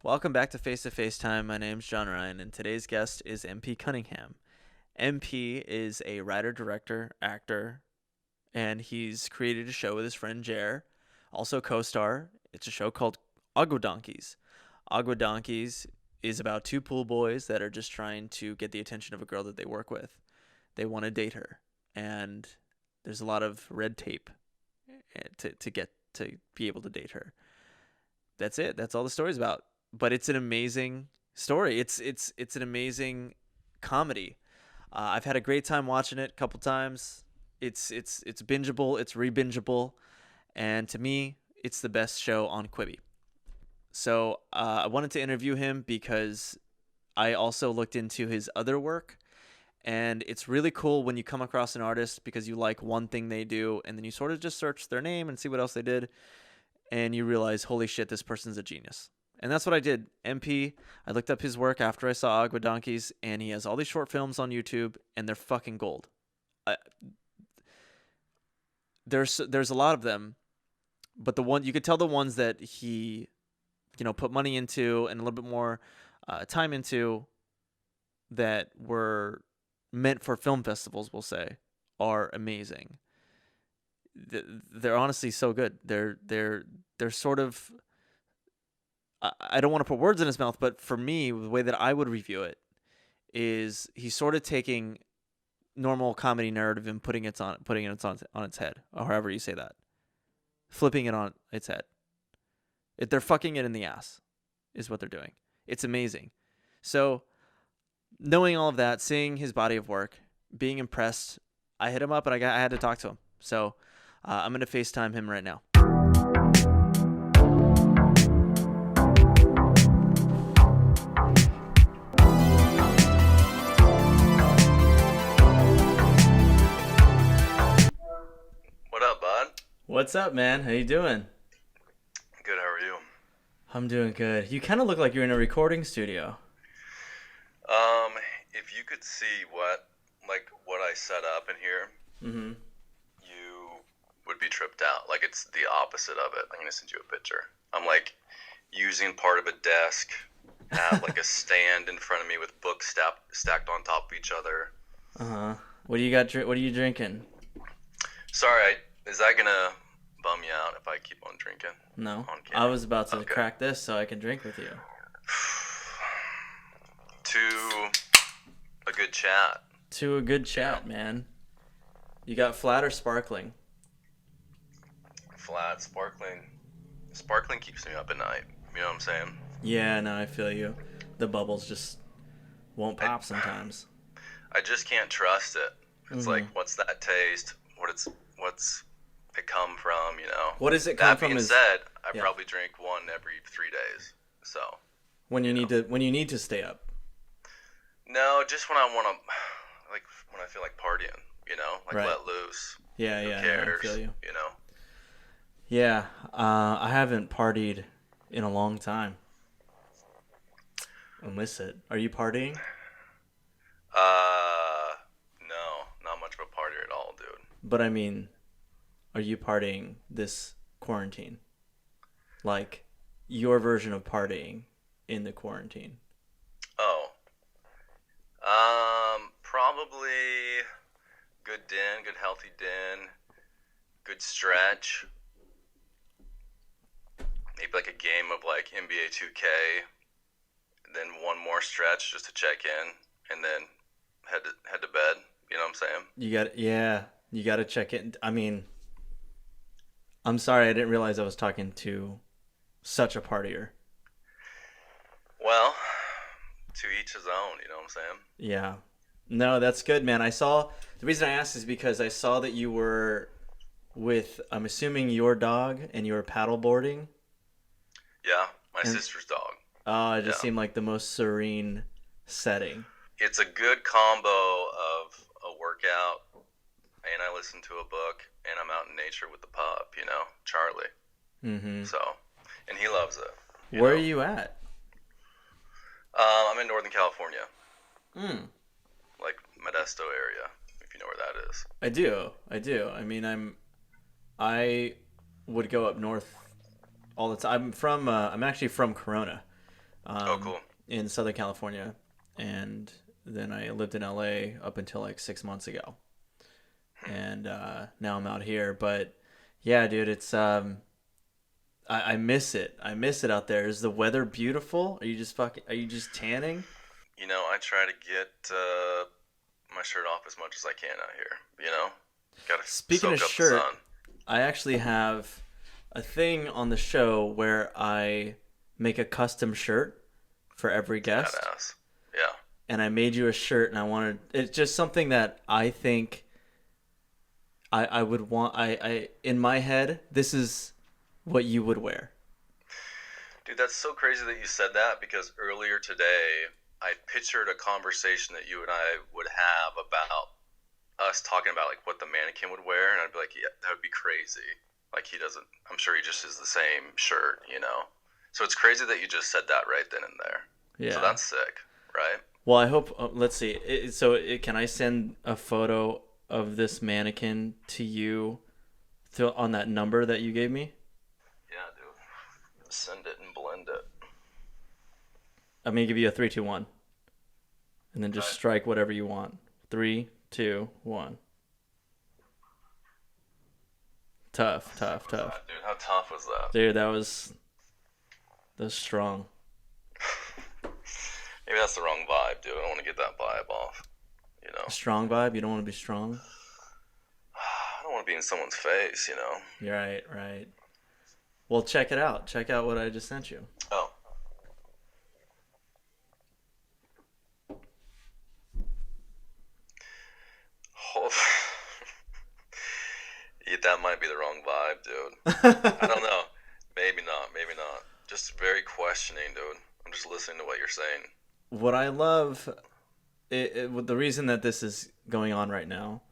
Welcome back to Facetime. My name's John Ryan, and today's guest is MP Cunningham. MP is a writer, director, actor, and he's created a show with his friend Jer, also co-star. It's a show called Agua Donkeys. Agua Donkeys is about two pool boys that are just trying to get the attention of a girl that they work with. They want to date her, and there's a lot of red tape to get to be able to date her. That's it. That's all the story's about. But it's an amazing story. It's an amazing comedy. I've had a great time watching it a couple times. It's bingeable. It's re-bingeable, and to me, it's the best show on Quibi. So I wanted to interview him because I also looked into his other work, and it's really cool when you come across an artist because you like one thing they do, and then you sort of just search their name and see what else they did, and you realize, holy shit, this person's a genius. And that's what I did. MP, I looked up his work after I saw Agua Donkeys, and he has all these short films on YouTube, and they're fucking gold. There's a lot of them, but the one you could tell the ones that he, put money into and a little bit more time into, that were meant for film festivals, we'll say, are amazing. They're honestly so good. They're sort of. I don't want to put words in his mouth, but for me, the way that I would review it is he's sort of taking normal comedy narrative and putting it on its head, or however you say that, flipping it on its head. They're fucking it in the ass, is what they're doing. It's amazing. So, knowing all of that, seeing his body of work, being impressed, I hit him up and I had to talk to him. So, I'm gonna FaceTime him right now. What's up, man? How you doing? Good, how are you? I'm doing good. You kind of look like you're in a recording studio. If you could see what I set up in here, you would be tripped out. Like, it's the opposite of it. I'm gonna send you a picture. I'm like using part of a desk, have like a stand in front of me with books stacked on top of each other. What do you got? What are you drinking? Sorry, is that gonna bum you out if I keep on drinking? No. I was about to crack this so I can drink with you. To a good chat. To a good chat, man. You got flat or sparkling? Flat, sparkling. Sparkling keeps me up at night. You know what I'm saying? Yeah, no, I feel you. The bubbles just won't pop sometimes. I just can't trust it. It's like, what's that taste? What's it come from, What does it come from? That being said, I probably drink one every 3 days. So when you need to stay up. No, just when I want to, like when I feel like partying, let loose. Yeah, Who yeah, cares, no, I feel you. Yeah, I haven't partied in a long time. I miss it. Are you partying? No, not much of a partier at all, dude. But I mean, are you partying this quarantine? Like, your version of partying in the quarantine? Oh. Probably good din, good healthy din, good stretch. Maybe like a game of like NBA 2K, then one more stretch just to check in, and then head to bed. You know what I'm saying? You got to check in. I mean, I'm sorry, I didn't realize I was talking to such a partier. Well, to each his own, you know what I'm saying? Yeah. No, that's good, man. The reason I asked is because I saw that you were with, I'm assuming, your dog, and you were paddleboarding. Yeah, my sister's dog. Oh, it just seemed like the most serene setting. It's a good combo of a workout, and I listen to a book, and I'm out in nature with the pup, Charlie. Mm-hmm. So, and he loves it. Where are you at? I'm in Northern California. Like Modesto area, if you know where that is. I do. I mean, I would go up north all the time. I'm actually from Corona, Oh, cool. in Southern California, and then I lived in LA up until like 6 months ago, and now I'm out here. But yeah, dude, it's I miss it. I miss it out there. Is the weather beautiful? Are you just fucking? Are you just tanning? You know, I try to get my shirt off as much as I can out here. You know, gotta Speaking soak of up the shirt, sun. I actually have a thing on the show where I make a custom shirt for every guest. Badass. Yeah. And I made you a shirt, and I wanted it's just something that I think I would want. I in my head, this is what you would wear. Dude, that's so crazy that you said that because earlier today I pictured a conversation that you and I would have about us talking about like what the mannequin would wear, and I'd be like, yeah, that would be crazy. Like he doesn't. I'm sure he just is the same shirt, you know. So it's crazy that you just said that right then and there. Yeah. So that's sick, right? Well, I hope. Let's see. Can I send a photo of this mannequin to you on that number that you gave me? Yeah, dude. Send it and blend it. I'm gonna give you a 3, 2, 1, and then just Right. strike whatever you want. 3, 2, 1. Tough. Dude, how tough was that? Dude, that was strong. Maybe that's the wrong vibe, dude. I don't want to get that vibe off. You know, Strong vibe. You don't want to be strong. I don't want to be in someone's face. You know. You're right. Well, check it out. Check out what I just sent you. Oh. Oh. Yeah, that might be the wrong vibe, dude. I don't know. Maybe not. Just very questioning, dude. I'm just listening to what you're saying. What I love, the reason that this is going on right now,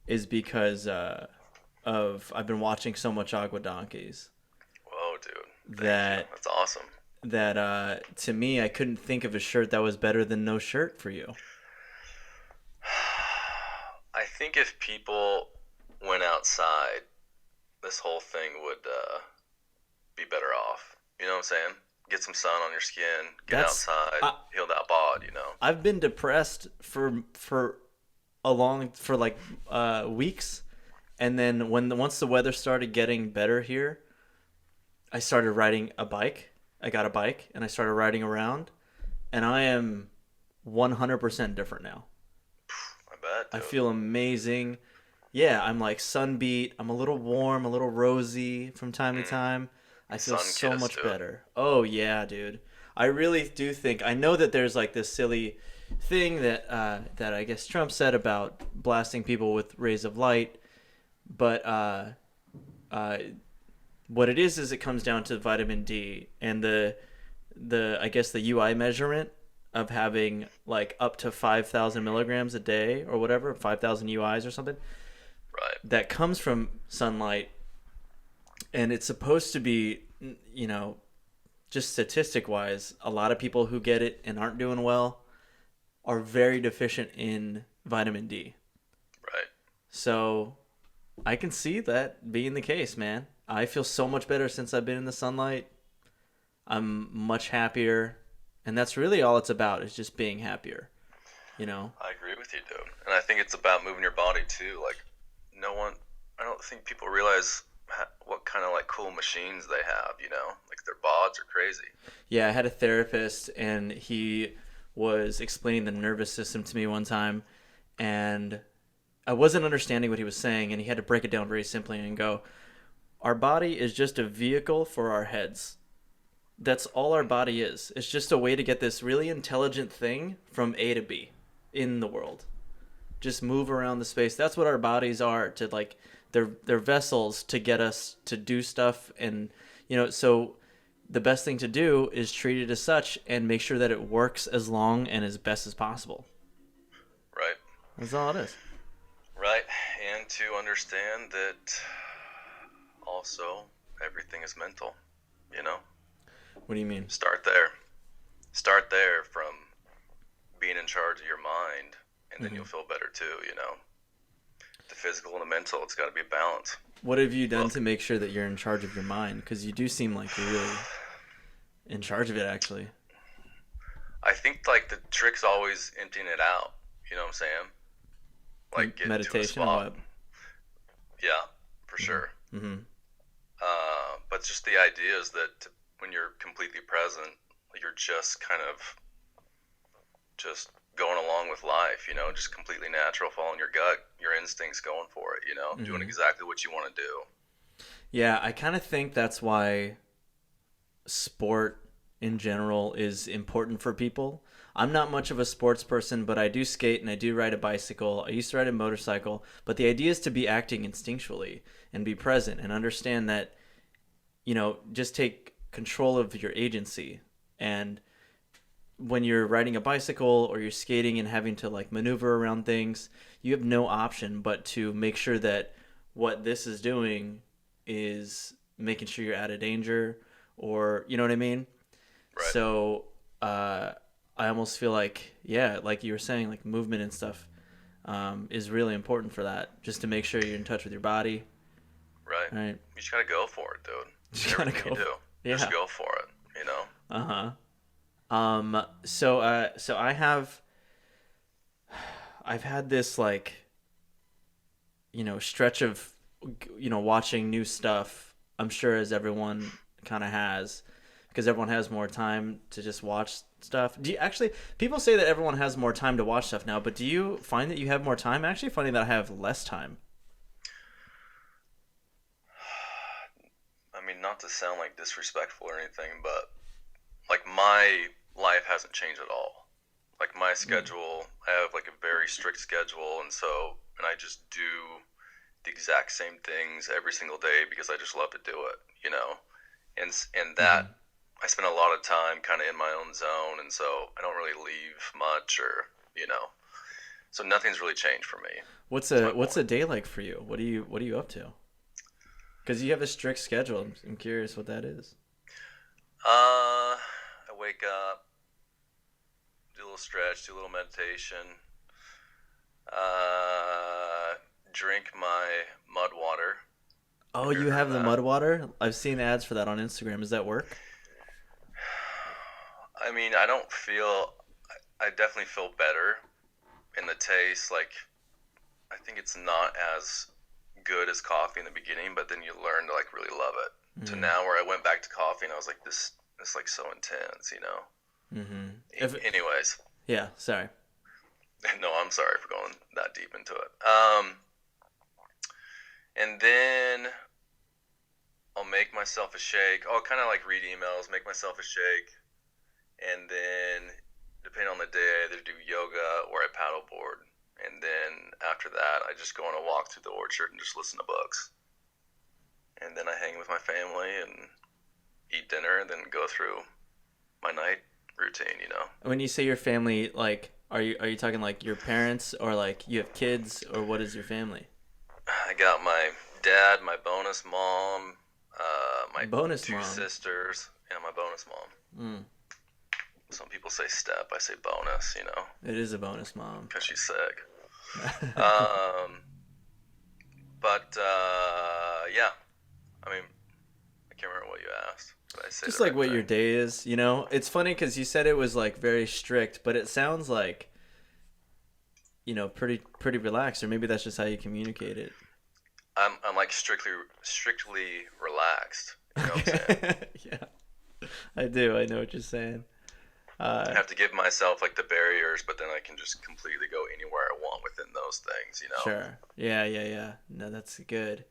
is because I've been watching so much Agua Donkeys. Whoa, dude. That's awesome. That to me, I couldn't think of a shirt that was better than no shirt for you. I think if people went outside, this whole thing would be better off. You know what I'm saying? Get some sun on your skin, get outside, heal that bod, you know? I've been depressed for like weeks, and then once the weather started getting better here, I started riding a bike. I got a bike and I started riding around, and I am 100% different now. I bet, dude. I feel amazing. Yeah, I'm like sunbeat. I'm a little warm, a little rosy from time to time. I feel so much better. Oh yeah, dude. I really do think. I know that there's like this silly thing that I guess Trump said about blasting people with rays of light, but what it is it comes down to vitamin D and the I guess the UI measurement of having like up to 5,000 milligrams a day or whatever, 5,000 UIs or something. Right. That comes from sunlight, and it's supposed to be, you know, just statistic wise, a lot of people who get it and aren't doing well are very deficient in vitamin D. Right. So I can see that being the case, man. I feel so much better since I've been in the sunlight. I'm much happier, and that's really all it's about, is just being happier, you know? I agree with you, dude. And I think it's about moving your body too. Like, I don't think people realize what kind of like cool machines they have, you know? Like their bods are crazy. Yeah, I had a therapist, and he was explaining the nervous system to me one time, and I wasn't understanding what he was saying, and he had to break it down very simply and go, our body is just a vehicle for our heads. That's all our body is. It's just a way to get this really intelligent thing from A to B in the world. Just move around the space. That's what our bodies are, to like they're vessels to get us to do stuff, and you know, so the best thing to do is treat it as such and make sure that it works as long and as best as possible. Right. That's all it is. Right. And to understand that also everything is mental, you know? What do you mean? Start there from being in charge of your mind, and then you'll feel better too, you know? The physical and the mental, it's got to be a balance. What have you done to make sure that you're in charge of your mind? Because you do seem like you're really in charge of it, actually. I think like the trick's always emptying it out. You know what I'm saying? Like get to a Meditation or spot. what? Yeah, for sure. Mm-hmm. But just the idea is that when you're completely present, you're just kind of just going along with life, just completely natural, following your gut, your instincts, going for it, doing exactly what you want to do. Yeah, I kind of think that's why sport in general is important for people. I'm not much of a sports person, but I do skate and I do ride a bicycle. I used to ride a motorcycle, but the idea is to be acting instinctually and be present and understand that, just take control of your agency. And when you're riding a bicycle or you're skating and having to like maneuver around things, you have no option but to make sure that what this is doing is making sure you're out of danger, or you know what I mean? Right. So I almost feel like, yeah, like you were saying, like movement and stuff is really important for that, just to make sure you're in touch with your body. Right. Right. You just gotta go for it, dude. Just gotta Everything go. you do, Yeah. just go for it. So I've had this like, stretch of, watching new stuff. I'm sure as everyone kind of has, because everyone has more time to just watch stuff. People say that everyone has more time to watch stuff now, but do you find that you have more time? I'm actually finding that I have less time. I mean, not to sound like disrespectful or anything, but like my life hasn't changed at all. Like my schedule, I have like a very strict schedule, and I just do the exact same things every single day because I just love to do it, and that I spend a lot of time kind of in my own zone, and so I don't really leave much, or so nothing's really changed for me. What's a day like for you? What are you up to? Because you have a strict schedule. I'm curious what that is. I wake up, do a little stretch, do a little meditation, drink my mud water. Oh, you have the mud water? I've seen ads for that on Instagram. Does that work? I mean, I definitely feel better in the taste. Like, I think it's not as good as coffee in the beginning, but then you learn to like really love it. To now where I went back to coffee and I was like, this is like so intense, Anyways. Yeah, sorry. No, I'm sorry for going that deep into it. And then I'll make myself a shake. I'll kind of like read emails, make myself a shake. And then depending on the day, I either do yoga or I paddleboard. And then after that, I just go on a walk through the orchard and just listen to books. And then I hang with my family and eat dinner and then go through my night routine, When you say your family, like, are you talking like your parents, or like you have kids, or what is your family? I got my dad, my bonus mom, my bonus two mom. sisters, and my bonus mom. Some people say step, I say bonus, It is a bonus mom. Because she's sick. Yeah. I mean, I can't remember what you asked. But I say Just like what your day is, It's funny because you said it was like very strict, but it sounds like, pretty relaxed, or maybe that's just how you communicate it. I'm like strictly relaxed. You know what I'm saying? Yeah, I do. I know what you're saying. I have to give myself like the barriers, but then I can just completely go anywhere I want within those things, Sure. Yeah. No, that's good.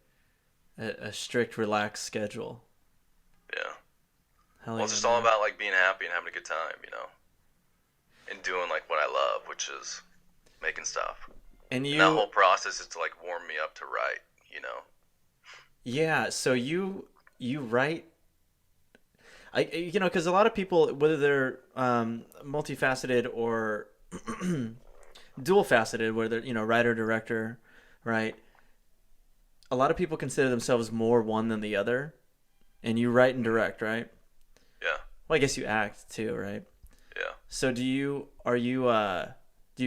A strict, relaxed schedule. Yeah. Hell well, it's just all about like being happy and having a good time, and doing like what I love, which is making stuff. And that whole process is to like warm me up to write, Yeah. So you write. Because a lot of people, whether they're multifaceted or dual faceted, whether they're, writer, director, right? A lot of people consider themselves more one than the other, and you write and direct, right? Yeah. Well, I guess you act too, right? Yeah. So do you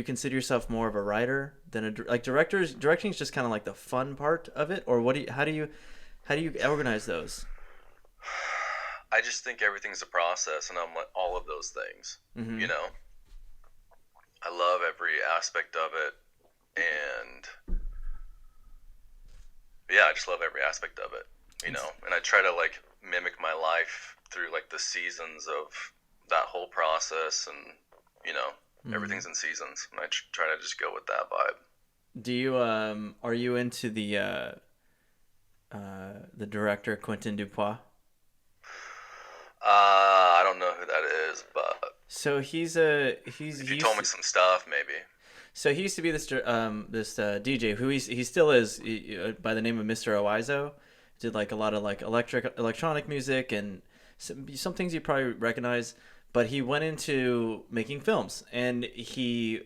consider yourself more of a writer than directing is just kind of like the fun part of it, or how do you organize those? I just think everything's a process, and I'm like all of those things. Mm-hmm. You know, I love every aspect of it, and yeah, I just love every aspect of it. You know, and I try to like mimic my life through like the seasons of that whole process, and you know, everything's in seasons, and I try to just go with that vibe. Do you are you into the director Quentin Dupois? I don't know who that is, but So he's if he you used told me to, some stuff, maybe. so he used to be this DJ who he still is by the name of Mr. Oizo. Did like a lot of like electronic music and some things you probably recognize. But he went into making films, and he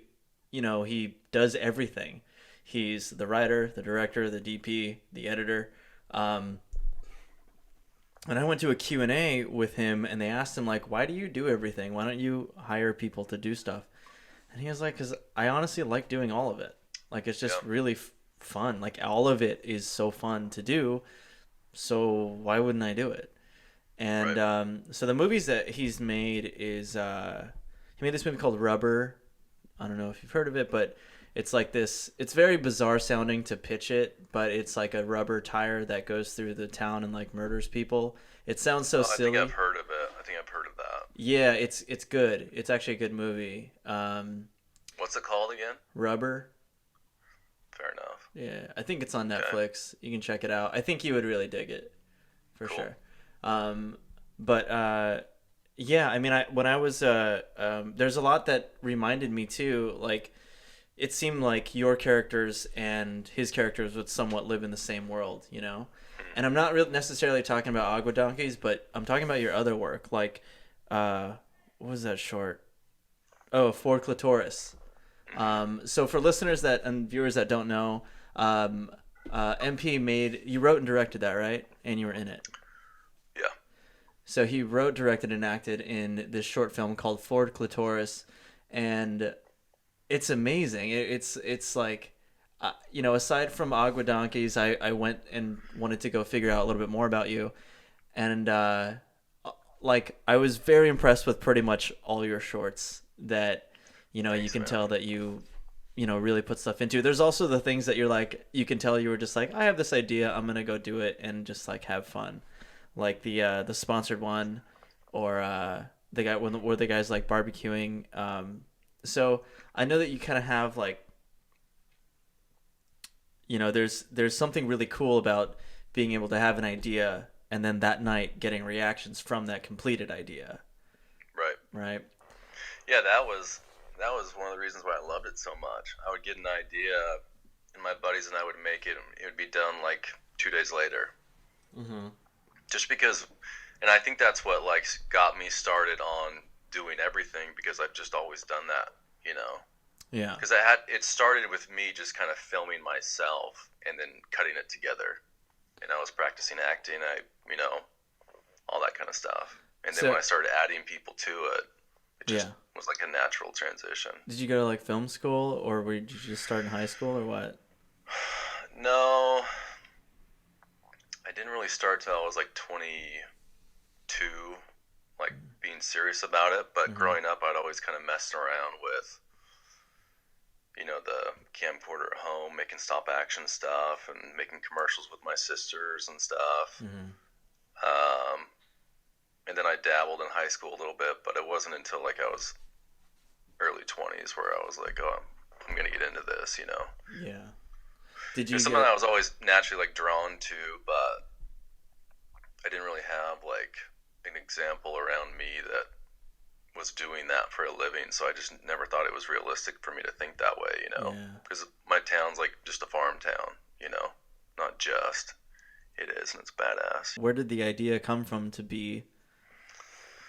does everything. He's the writer, the director, the DP, the editor. Um, and I went to a Q&A with him, and they asked him like, why do you do everything? Why don't you hire people to do stuff? And he was like, because I honestly like doing all of it. Like, it's just Yeah, really fun. Like, all of it is so fun to do. So why wouldn't I do it? And right. so the movies that he's made is he made this movie called Rubber. I don't know if you've heard of it, but it's like this. It's very bizarre sounding to pitch it, but it's like a rubber tire that goes through the town and like murders people. It sounds so Oh, I think I've silly. heard of it. I think I've heard of that. Yeah, it's good. It's actually a good movie. What's it called again? Rubber. Fair enough. Yeah, I think it's on Okay, Netflix. You can check it out. I think you would really dig it for cool. sure. But yeah, I mean, when I was there's a lot that reminded me too. Like, it seemed like your characters and his characters would somewhat live in the same world, you know. And I'm not really necessarily talking about Agua Donkeys, but I'm talking about your other work, like what was that short? Oh, for Clitaurus. So for listeners that and viewers that don't know, MP you wrote and directed that, right? And you were in it. Yeah, So he wrote, directed, and acted in this short film called Ford Clitoris, and it's amazing. It's like, aside from Agua Donkeys, I went and wanted to go figure out a little bit more about you, and like I was very impressed with pretty much all your shorts. That you thanks, can man. tell that you really put stuff into. There's also the things that you're like, you can tell you were just like, I have this idea, I'm gonna go do it and just like have fun, like the sponsored one, or the guy where the guy's like barbecuing. So I know that you kind of have like, there's something really cool about being able to have an idea and then that night getting reactions from that completed idea, Right. right? Yeah, that was one of the reasons why I loved it so much. I would get an idea, and my buddies and I would make it, and it would be done like 2 days later. Mm-hmm. Just because, and I think that's what like got me started on doing everything, because I've just always done that, you know. Yeah. Because it started with me just kind of filming myself and then cutting it together, and I was practicing acting, all that kind of stuff. And then So when I started adding people to it, it just yeah. was like a natural transition. Did you go to like film school, or did you just start in high school, or what? No, I didn't really start till I was like 22, like being serious about it. But Mm-hmm. growing up, I'd always kind of messed around with, the camcorder at home, making stop action stuff and making commercials with my sisters and stuff. Mm-hmm. Um, and then I dabbled in high school a little bit, but it wasn't until like I was early 20s where I was like, oh, I'm going to get into this. Yeah. Did It's you something that I get? was always naturally like drawn to, but I didn't really have like an example around me that was doing that for a living, so I just never thought it was realistic for me to think that way. Yeah. Because my town's like just a farm town. Not just. It is, and it's badass. Where did the idea come from to be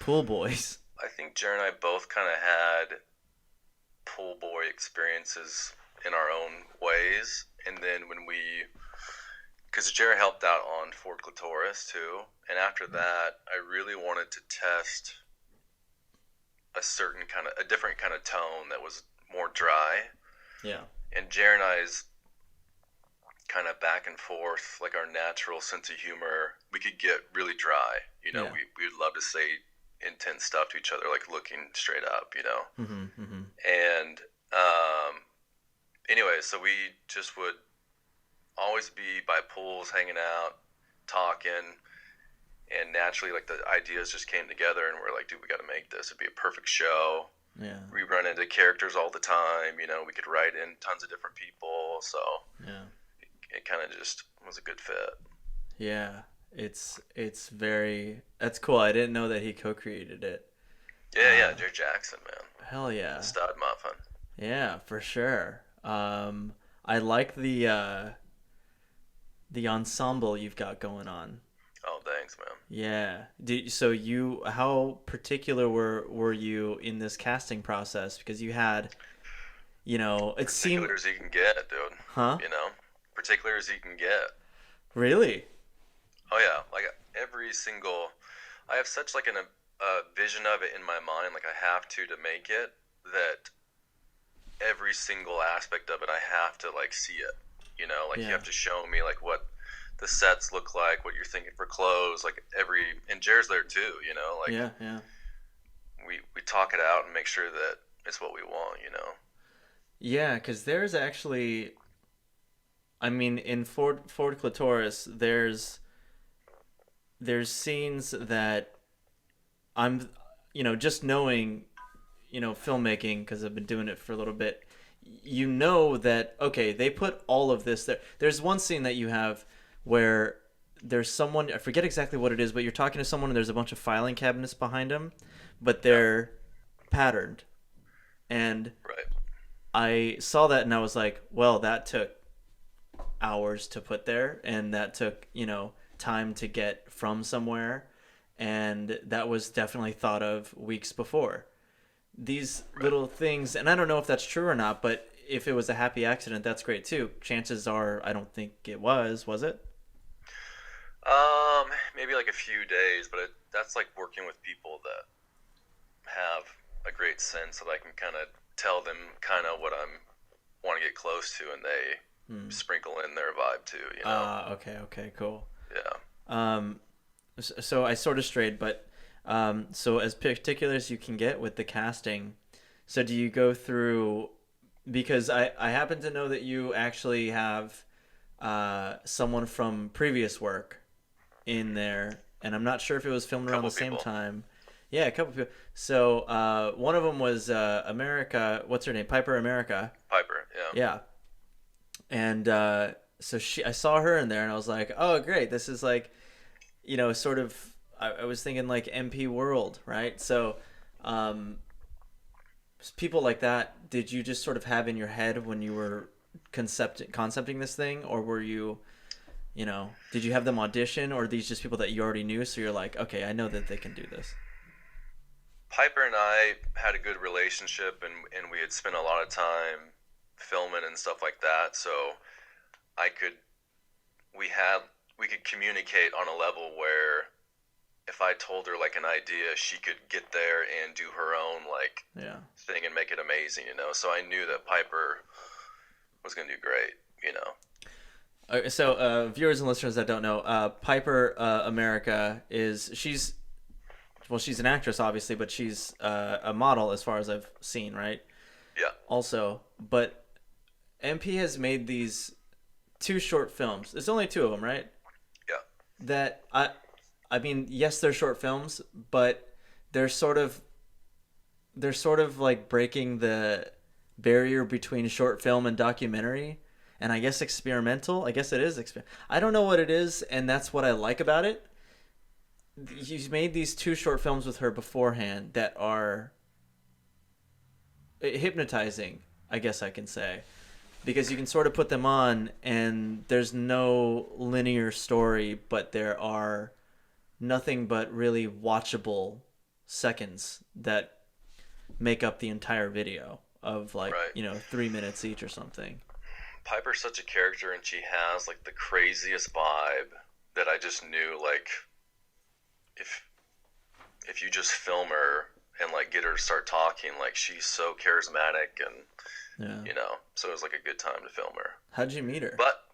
pool boys? I think Jer and I both kind of had pool boy experiences in our own ways, and then because Jer helped out on Fort Clitoris too, and after that, I really wanted to test a different kind of tone that was more dry. Yeah. And Jer and I's kind of back and forth, like our natural sense of humor we could get really dry. You know, Yeah. we'd love to say intense stuff to each other, like looking straight up. You know, and anyway, so we just would always be by pools, hanging out, talking, and naturally, like, the ideas just came together, and we're like, dude, we got to make this. It'd be a perfect show. Yeah. We run into characters all the time. You know, we could write in tons of different people, so Yeah. it kind of just was a good fit. Yeah. It's very, that's cool. I didn't know that he co-created it. Yeah, Jerry Jackson, man. Hell yeah. The stud muffin. Yeah, for sure. I like the ensemble you've got going on. Oh, thanks, man. Yeah. How particular were you in this casting process? Because you had, it seemed. Particular as you can get, dude. Huh? You know, particular as you can get. Really? Oh yeah, like every single. I have such like a vision of it in my mind, like I have to make it, that every single aspect of it I have to like see it. You know, like you have to show me like what the sets look like, what you're thinking for clothes, like and Jared's there too, you know, like yeah. We talk it out and make sure that it's what we want, you know. Yeah, because there's actually, I mean, in Ford Clitaurus, there's scenes that I'm, just knowing, filmmaking, because I've been doing it for a little bit, that, okay, they put all of this there. There's one scene that you have where there's someone, I forget exactly what it is, but you're talking to someone and there's a bunch of filing cabinets behind them, but they're patterned. And right. I saw that and I was like, well, that took hours to put there, and that took, time to get from somewhere, and that was definitely thought of weeks before. These little things, and I don't know if that's true or not, but if it was a happy accident, that's great too. Chances are, I don't think it was it? Maybe like a few days, but that's like working with people that have a great sense that I can kind of tell them kind of what I'm want to get close to, and they sprinkle in their vibe too, you know. Okay, cool. Yeah. So I sort of strayed, but so as particular as you can get with the casting, so do you go through, because I happen to know that you actually have someone from previous work in there, and I'm not sure if it was filmed around the same time. Yeah, a couple people. So one of them was America. What's her name? Piper America. Piper. Yeah. Yeah. And so I saw her in there, and I was like, oh, great. This is like, sort of. I was thinking like MP World, right? So, people like that, did you just sort of have in your head when you were concepting this thing, or were you? Did you have them audition, or are these just people that you already knew? So you're like, okay, I know that they can do this. Piper and I had a good relationship, and we had spent a lot of time filming and stuff like that. So we could communicate on a level where if I told her like an idea, she could get there and do her own thing and make it amazing, So I knew that Piper was going to do great, So viewers and listeners that don't know, Piper America she's an actress obviously, but she's a model as far as I've seen, right? Yeah. Also, but MP has made these 2 short films. There's only 2 of them, right? Yeah. That I mean, yes, they're short films, but they're sort of like breaking the barrier between short film and documentary, and I guess experimental. I guess it is I don't know what it is, and that's what I like about it. He's made these 2 short films with her beforehand that are hypnotizing, I guess I can say, because you can sort of put them on and there's no linear story, but there are nothing but really watchable seconds that make up the entire video of 3 minutes each or something. Piper's such a character, and she has like the craziest vibe that I just knew, like, if you just film her and like get her to start talking, like, she's so charismatic, and so it was like a good time to film her. How'd you meet her? But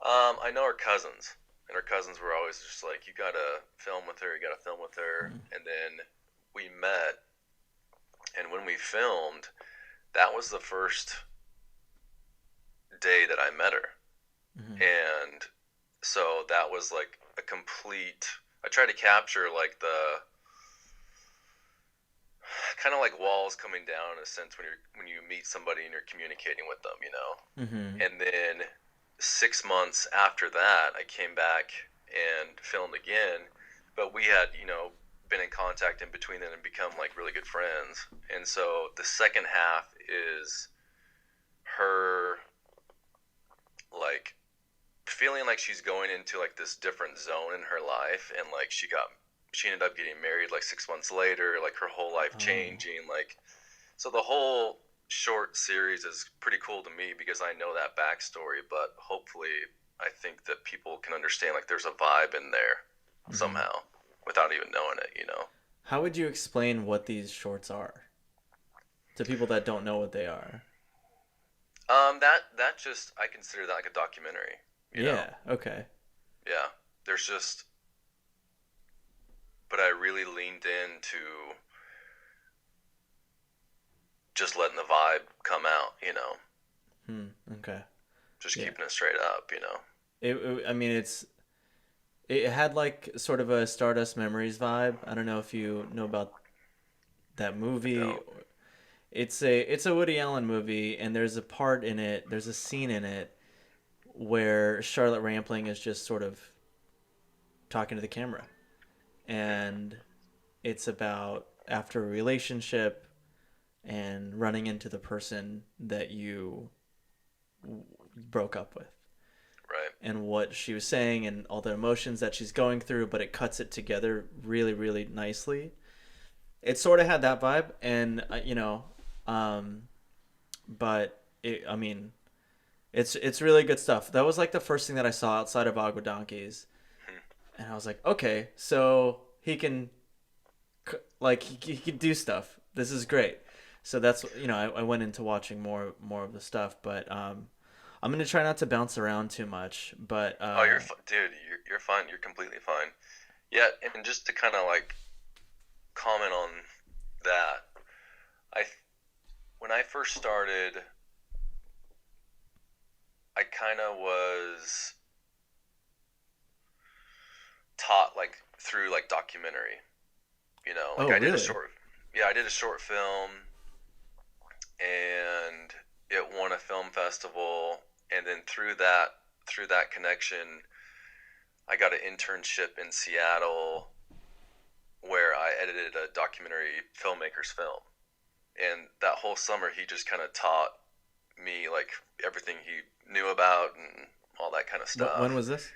I know her cousins, and her cousins were always just like, you gotta film with her, you gotta film with her. And then we met, and when we filmed, that was the first day that I met her. And so that was like a complete, I tried to capture like the kind of like walls coming down in a sense when you meet somebody and you're communicating with them, you know. And then 6 months after that, I came back and filmed again, but we had, you know, been in contact in between then and become like really good friends. And so the second half is her like feeling like she's going into like this different zone in her life, and like she ended up getting married like 6 months later, like her whole life changing, like, so the whole short series is pretty cool to me because I know that backstory, but hopefully I think that people can understand like there's a vibe in there somehow without even knowing it, you know. How would you explain what these shorts are to people that don't know what they are? That just, I consider that like a documentary, you know? Yeah, okay. Yeah. There's just, but I really leaned into just letting the vibe come out, you know? Okay. Just keeping it straight up, you know? I mean, it had like sort of a Stardust Memories vibe. I don't know if you know about that movie. It's a Woody Allen movie, and there's a part in it, there's a scene in it where Charlotte Rampling is just sort of talking to the camera. And it's about after a relationship and running into the person that you broke up with. Right. And what she was saying and all the emotions that she's going through, but it cuts it together really, really nicely. It sort of had that vibe, and you know, but I mean, it's really good stuff. That was like the first thing that I saw outside of Agua Donkeys, and I was like, okay, so he can, like, he can do stuff. This is great. So that's, you know, I went into watching more of the stuff, but I'm gonna try not to bounce around too much. But oh, dude, you're fine. You're completely fine. Yeah, and just to kind of like comment on that, when I first started, I kind of was taught like through like documentary, you know, like I did a short, I did a short film, and it won a film festival, and then through that connection, I got an internship in Seattle where I edited a documentary filmmaker's film. And that whole summer, he just kind of taught me like everything he knew about and all that kind of stuff. When was this?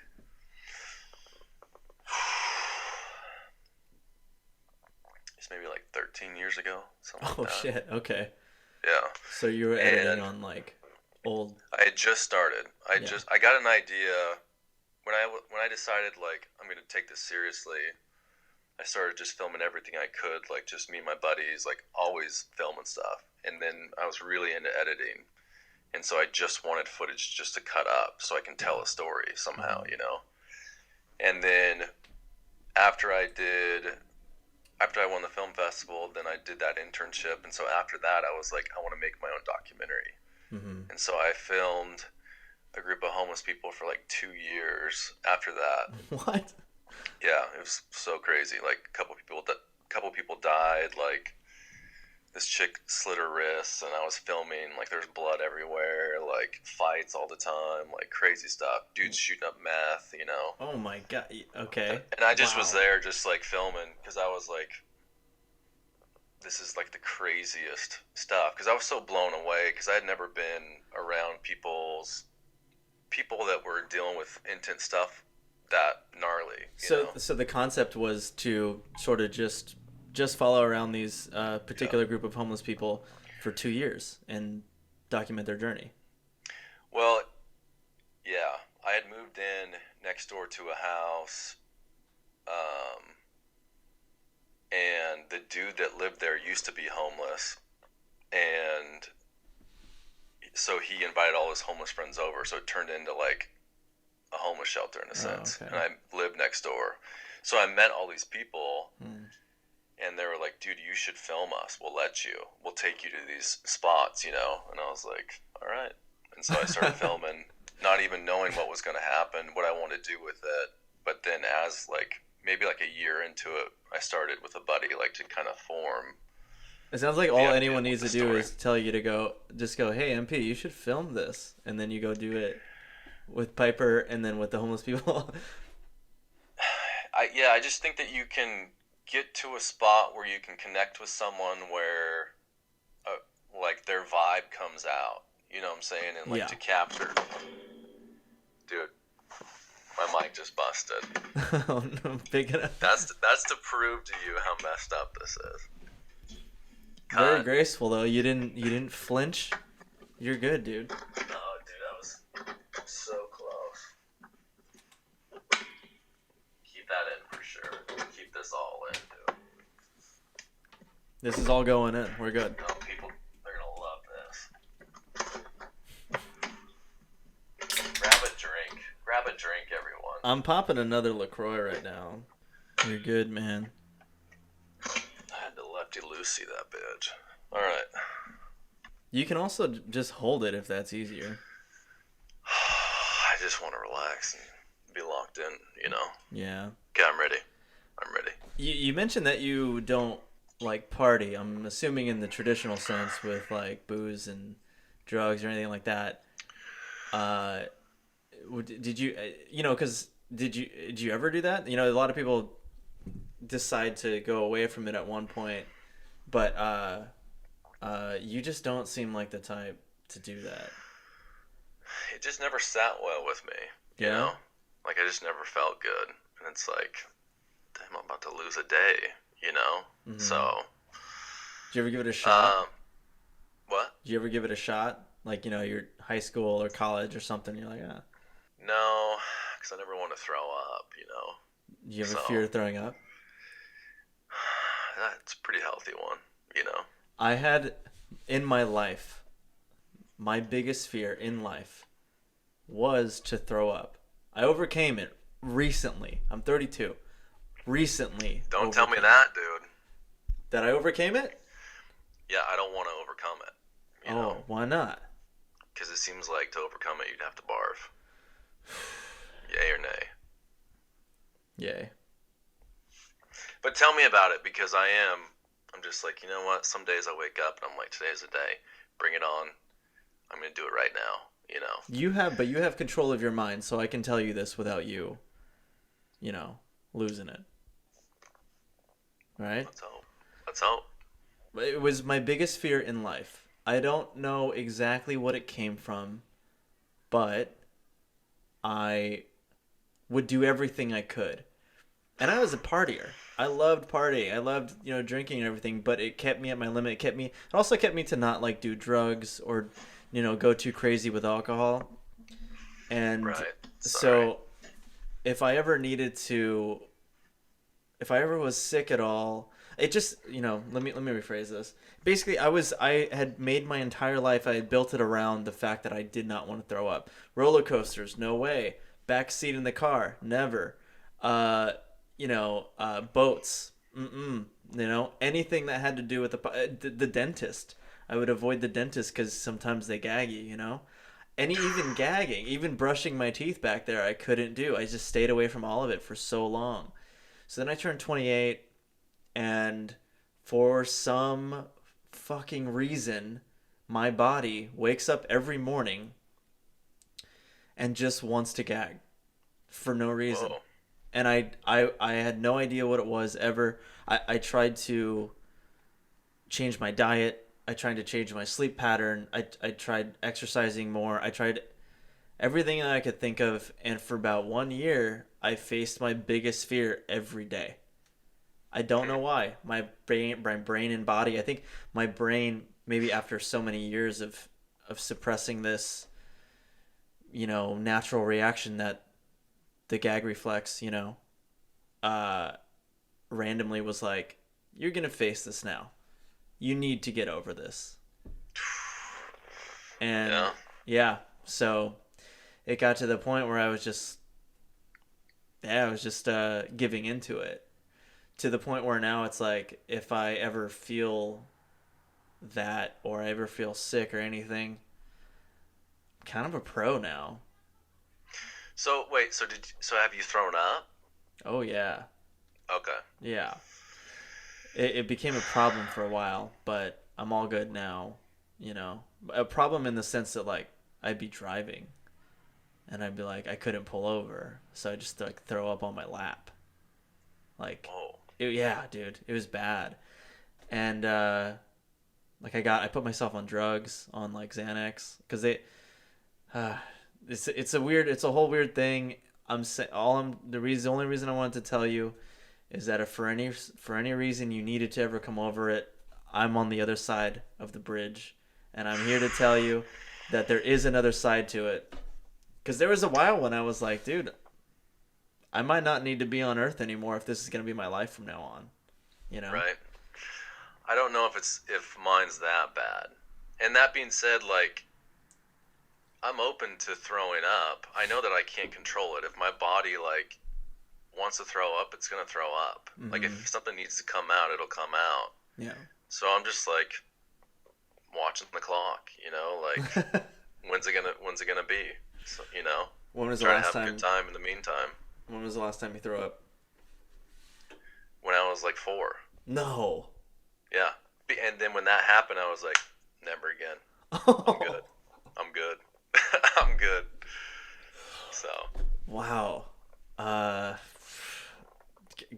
It's maybe like 13 years ago. Something like that. Shit. Okay. Yeah. So you were editing on like old. I had just started. I got an idea when I decided like I'm gonna take this seriously. I started just filming everything I could, like just me and my buddies, like always filming stuff. And then I was really into editing, and so I just wanted footage just to cut up so I can tell a story somehow, you know. And then after I won the film festival, then I did that internship, and so after that I was like, I want to make my own documentary. And so I filmed a group of homeless people for like 2 years after that. What? Yeah, it was so crazy. Like a couple people died. Like this chick slit her wrists, and I was filming. Like there's blood everywhere. Like fights all the time. Like crazy stuff. Dudes shooting up meth. You know. Oh my god. Okay. And I just was there, just like filming, because I was like, this is like the craziest stuff. Because I was so blown away, because I had never been around people that were dealing with intense stuff that gnarly. So the concept was to sort of just follow around these particular group of homeless people for 2 years and document their journey. Well, yeah, I had moved in next door to a house, and the dude that lived there used to be homeless, and so he invited all his homeless friends over, so it turned into like a homeless shelter in a sense, okay. and I lived next door. So I met all these people, Hmm. and they were like, "Dude, you should film us. We'll let you. We'll take you to these spots, you know." And I was like, "All right." And so I started filming, not even knowing what was going to happen, what I wanted to do with it. But then, as like maybe like a year into it, I started with a buddy, like to kind of form. It sounds like the all idea anyone with needs the to do story. is tell you to go, just go, hey, MP, you should film this. And then you go do it with Piper and then with the homeless people. I just think that you can get to a spot where you can connect with someone where, like, their vibe comes out. You know what I'm saying? And like Yeah. to capture, dude, my mic just busted. Oh, no, big enough. That's to prove to you how messed up this is. Very Cut. graceful though. You didn't flinch. You're good, dude. Oh, dude, that was so close. Keep that in for sure. Keep this all in, dude. This is all going in. We're good. No, people, they're gonna love this. Grab a drink. Grab a drink, everyone. I'm popping another LaCroix right now. You're good, man. I had to lefty loosey that bitch. All right. You can also just hold it if that's easier. I just want to relax and be locked in, you know. Yeah. Okay, I'm ready. I'm ready. You mentioned that you don't like party. I'm assuming in the traditional sense with like booze and drugs or anything like that. Did you because did you ever do that? You know, a lot of people decide to go away from it at one point, but you just don't seem like the type to do that. It just never sat well with me, you Yeah? know? Like, I just never felt good. And it's like, damn, I'm about to lose a day, you know? Mhm. So, Did you ever give it a shot? what? Did you ever give it a shot? Like, your high school or college or something, you're like, ah. No, because I never want to throw up, you know? Do you have a So- fear of throwing up? That's a pretty healthy one, you know? I had, in my life, my biggest fear in life was to throw up. I overcame it recently. I'm 32. Recently. Don't tell me overcame that, dude. That I overcame it? Yeah, I don't want to overcome it, you know? Why not? Because it seems like to overcome it, you'd have to barf. Yay or nay? Yay. But tell me about it, because I'm just like, you know what? Some days I wake up and I'm like, today's the day. Bring it on. I'm going to do it right now, you know? But you have control of your mind, so I can tell you this without you, losing it. Right? Let's hope. Let's hope. It was my biggest fear in life. I don't know exactly what it came from, but I would do everything I could. And I was a partier. I loved partying. I loved, drinking and everything, but it kept me at my limit. It also kept me to not like do drugs or, go too crazy with alcohol. And Right. so if I ever was sick at all, it just, let me rephrase this. Basically, I had made my entire life, I had built it around the fact that I did not want to throw up. Roller coasters, no way. Back seat in the car, never. Boats, anything that had to do with the dentist. I would avoid the dentist because sometimes they gag you, and even gagging, even brushing my teeth back there, I couldn't do. I just stayed away from all of it for so long. So then I turned 28, and for some fucking reason, my body wakes up every morning and just wants to gag for no reason. Whoa. And I had no idea what it was ever. I tried to change my diet. I tried to change my sleep pattern. I tried exercising more. I tried everything that I could think of. And for about 1 year, I faced my biggest fear every day. I don't know why. My brain and body, I think my brain, maybe after so many years of suppressing this, natural reaction that the gag reflex, randomly was like, you're going to face this now. You need to get over this. And yeah, so it got to the point where I was just Yeah, I was just giving into it to the point where now it's like if I ever feel that or I ever feel sick or anything, I'm kind of a pro now. So wait, so have you thrown up? Oh yeah, Okay. yeah. It became a problem for a while, but I'm all good now. You know, a problem in the sense that like I'd be driving and I'd be like I couldn't pull over, so I just like throw up on my lap. Like, Whoa. yeah, dude, it was bad. And like I put myself on drugs on like Xanax because they uh, it's a whole weird thing. I'm saying all I'm the only reason I wanted to tell you is that if for any reason you needed to ever come over it, I'm on the other side of the bridge, and I'm here to tell you that there is another side to it. Because there was a while when I was like, dude, I might not need to be on Earth anymore if this is gonna be my life from now on. You know? Right. I don't know if mine's that bad. And that being said, like I'm open to throwing up. I know that I can't control it. If my body like wants to throw up, it's gonna throw up. Mm-hmm. Like if something needs to come out, it'll come out. Yeah. So I'm just like watching the clock, like when's it gonna be? So, When was the trying to last have a time? good time in the meantime. When was the last time you threw up? When I was like 4. No. Yeah. And then when that happened, I was like, never again. I'm good. I'm good. I'm good. So. Wow.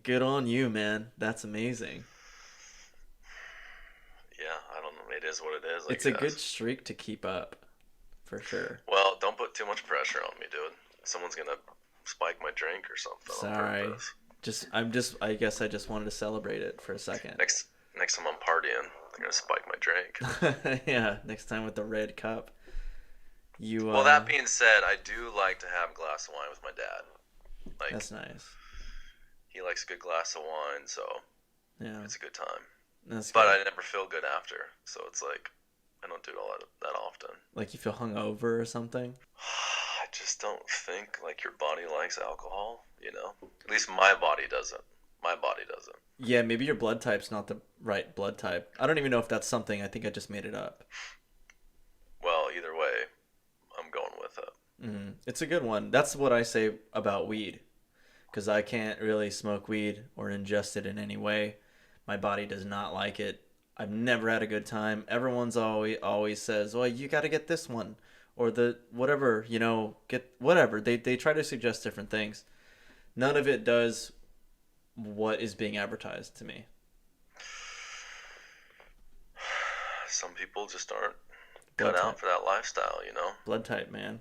Good on you, man. That's amazing. Yeah, I don't know. It is what it is. It's a good streak to keep up, for sure. Well, don't put too much pressure on me, dude. Someone's gonna spike my drink or something. Sorry. I guess I just wanted to celebrate it for a second. Next time I'm partying, they're gonna spike my drink. Yeah, next time with the red cup. Well, that being said, I do like to have a glass of wine with my dad. Like, that's nice. He likes a good glass of wine, so yeah, it's a good time. That's good. But I never feel good after, so it's like I don't do it all that often. Like you feel hungover or something? I just don't think like your body likes alcohol, At least my body doesn't. My body doesn't. Yeah, maybe your blood type's not the right blood type. I don't even know if that's something. I think I just made it up. Well, either way, I'm going with it. Mm-hmm. It's a good one. That's what I say about weed. Because I can't really smoke weed or ingest it in any way. My body does not like it. I've never had a good time. Everyone's always says, well, you got to get this one. Or the whatever, get whatever. They try to suggest different things. None of it does what is being advertised to me. Some people just aren't cut out for that lifestyle, Blood type, man.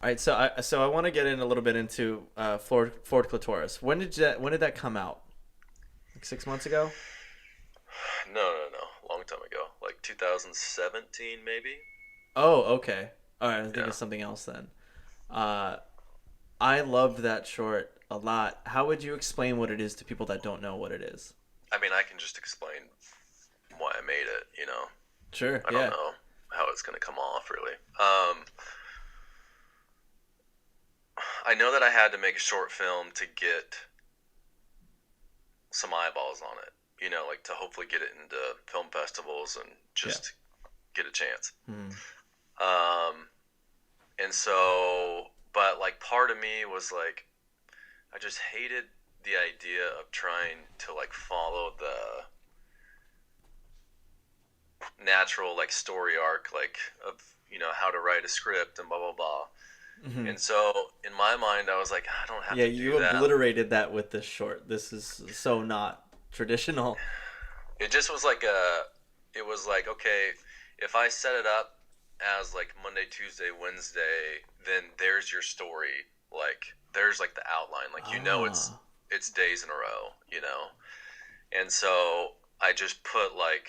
All right, so I want to get in a little bit into Ford Clitaurus. When did that come out? Like 6 months ago? No. Long time ago. Like 2017, maybe? Oh, okay. All right, I think it's something else then. I loved that short a lot. How would you explain what it is to people that don't know what it is? I mean, I can just explain why I made it, Sure, I don't know how it's going to come off, really. I know that I had to make a short film to get some eyeballs on it, like to hopefully get it into film festivals and just get a chance. And so, but like part of me was like, I just hated the idea of trying to like follow the natural like story arc, like of, how to write a script and blah, blah, blah. Mm-hmm. And so in my mind, I was like, I don't have to do that. Yeah, you obliterated that with this short. This is so not traditional. It just was like okay, if I set it up as like Monday, Tuesday, Wednesday, then there's your story. Like there's like the outline, like, it's days in a row, And so I just put like,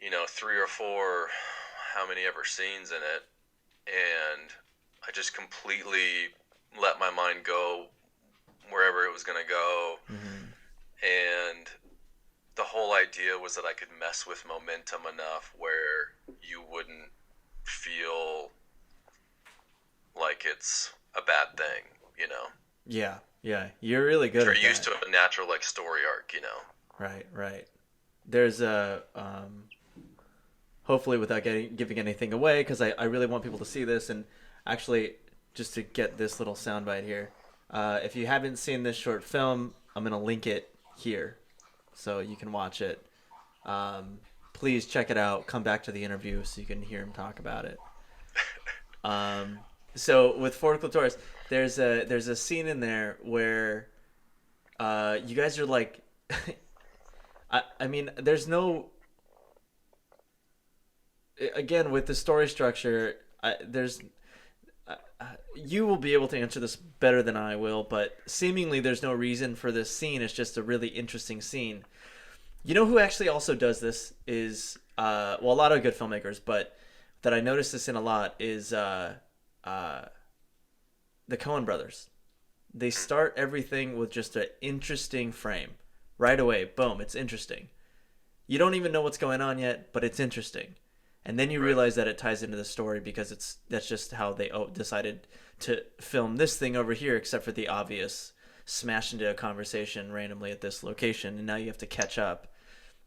3 or 4, how many ever scenes in it. And I just completely let my mind go wherever it was going to go. Mm-hmm. And the whole idea was that I could mess with momentum enough where you wouldn't feel like it's a bad thing, you know. Yeah, yeah, you're really good You're at used that. to a natural like story arc, you know. Right, right. There's a hopefully without giving anything away, because I really want people to see this, and actually just to get this little soundbite here. If you haven't seen this short film, I'm gonna link it here, so you can watch it. Please check it out. Come back to the interview so you can hear him talk about it. So with Ford Clitaurus, there's a scene in there where you guys are like, I mean, there's no, again with the story structure, you will be able to answer this better than I will, but seemingly there's no reason for this scene. It's just a really interesting scene. You know who actually also does this is a lot of good filmmakers, but that I noticed this in a lot is the Coen brothers. They start everything with just an interesting frame. Right away, boom, it's interesting. You don't even know what's going on yet, but it's interesting. And then you realize that it ties into the story because that's just how they decided to film this thing over here, except for the obvious smash into a conversation randomly at this location, and now you have to catch up,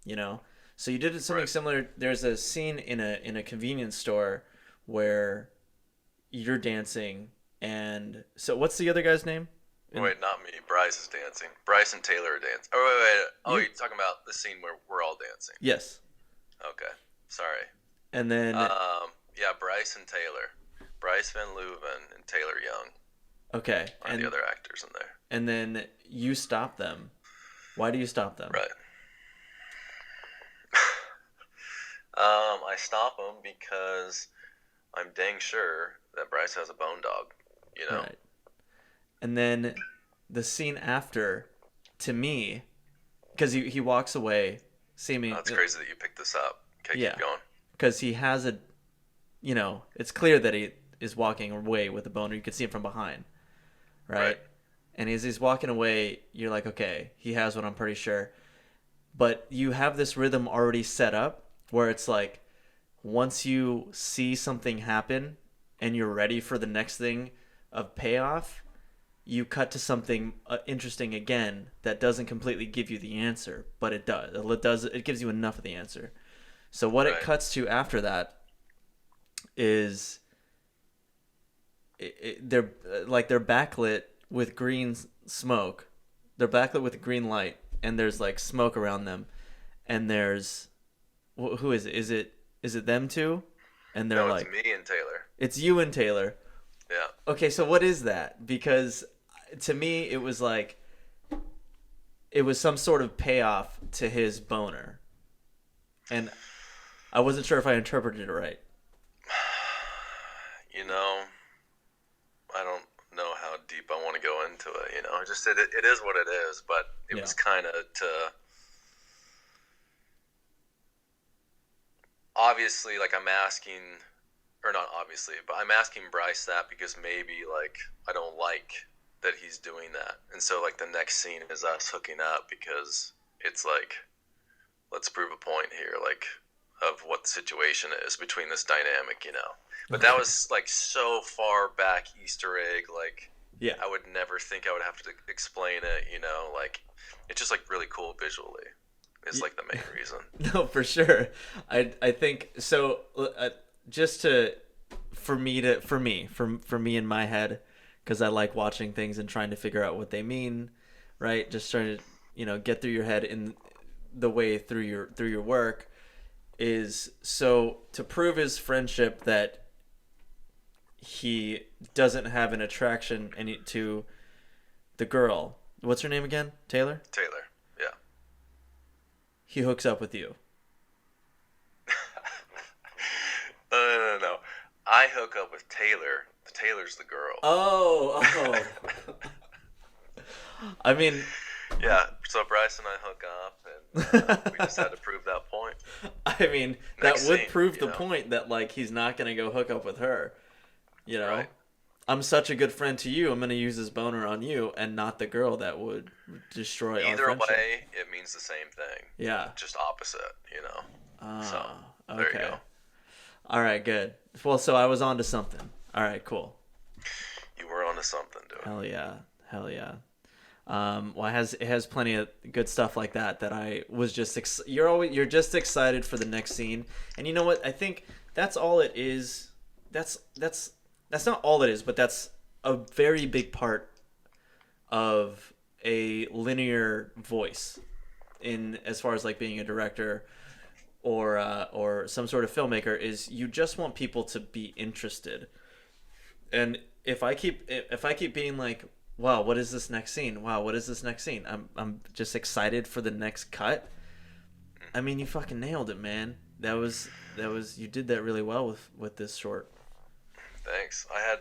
you know? So you did something similar. There's a scene in a convenience store where you're dancing, and so what's the other guy's name? Wait, not me. Bryce is dancing. Bryce and Taylor are dancing. Oh, wait. Oh, you're talking about the scene where we're all dancing. Yes. Okay. Sorry. And then yeah, Bryce and Taylor. Bryce Van Leuven and Taylor Young. Okay. Are the other actors in there. And then you stop them. Why do you stop them? Right. I stop them because I'm dang sure that Bryce has a bone dog, you know? Right. And then the scene after, to me, because he walks away seeming... That's crazy that you picked this up. Okay, keep going. Because he has a... You know, it's clear that he is walking away with a boner. You can see him from behind. Right? And as he's walking away, you're like, okay, he has one, I'm pretty sure. But you have this rhythm already set up where it's like, once you see something happen and you're ready for the next thing of payoff, you cut to something interesting again that doesn't completely give you the answer, but it does. It gives you enough of the answer. So what it cuts to after that is they're backlit with green smoke. They're backlit with a green light, and there's like smoke around them, and there's who is it? Is it them two? And they're it's me and Taylor. It's you and Taylor. Yeah. Okay, so what is that? Because to me, it was like it was some sort of payoff to his boner, and I wasn't sure if I interpreted it right. You know, I don't know how deep I want to go into it. You know, it is what it is. But it was kind of to obviously, like I'm asking, or not obviously, but I'm asking Bryce that because maybe like I don't like that he's doing that, and so like the next scene is us hooking up because it's like, let's prove a point here, like of what the situation is between this dynamic, you know. But that was like so far back Easter egg, like I would never think I would have to explain it, you know. Like it's just like really cool visually. It's like the main reason. No, for sure. I think so. Just for me in my head, because I like watching things and trying to figure out what they mean, right? Just trying to get through your head in the way through your work is so to prove his friendship that he doesn't have an attraction to the girl. What's her name again? Taylor? Taylor, yeah. He hooks up with you. No. I hook up with Taylor. Taylor's the girl. Oh. I mean... Yeah, so Bryce and I hook up, and we just had to prove that point. I mean, that would prove the point that, like, he's not going to go hook up with her. You know? Right. I'm such a good friend to you, I'm going to use this boner on you and not the girl that would destroy our friendship. Either way, it means the same thing. Yeah. Just opposite, you know? So, okay. there you go. All right, good. Well, so I was on to something. All right, cool. You were onto something, dude. Hell yeah. Hell yeah. Well, it has plenty of good stuff like that I was just you're just excited for the next scene, and you know what? I think that's all it is. That's not all it is, but that's a very big part of a linear voice in as far as like being a director or some sort of filmmaker is you just want people to be interested. And if I keep being like, wow, what is this next scene? Wow, what is this next scene? I'm just excited for the next cut. I mean, you fucking nailed it, man. That was you did that really well with this short. Thanks. I had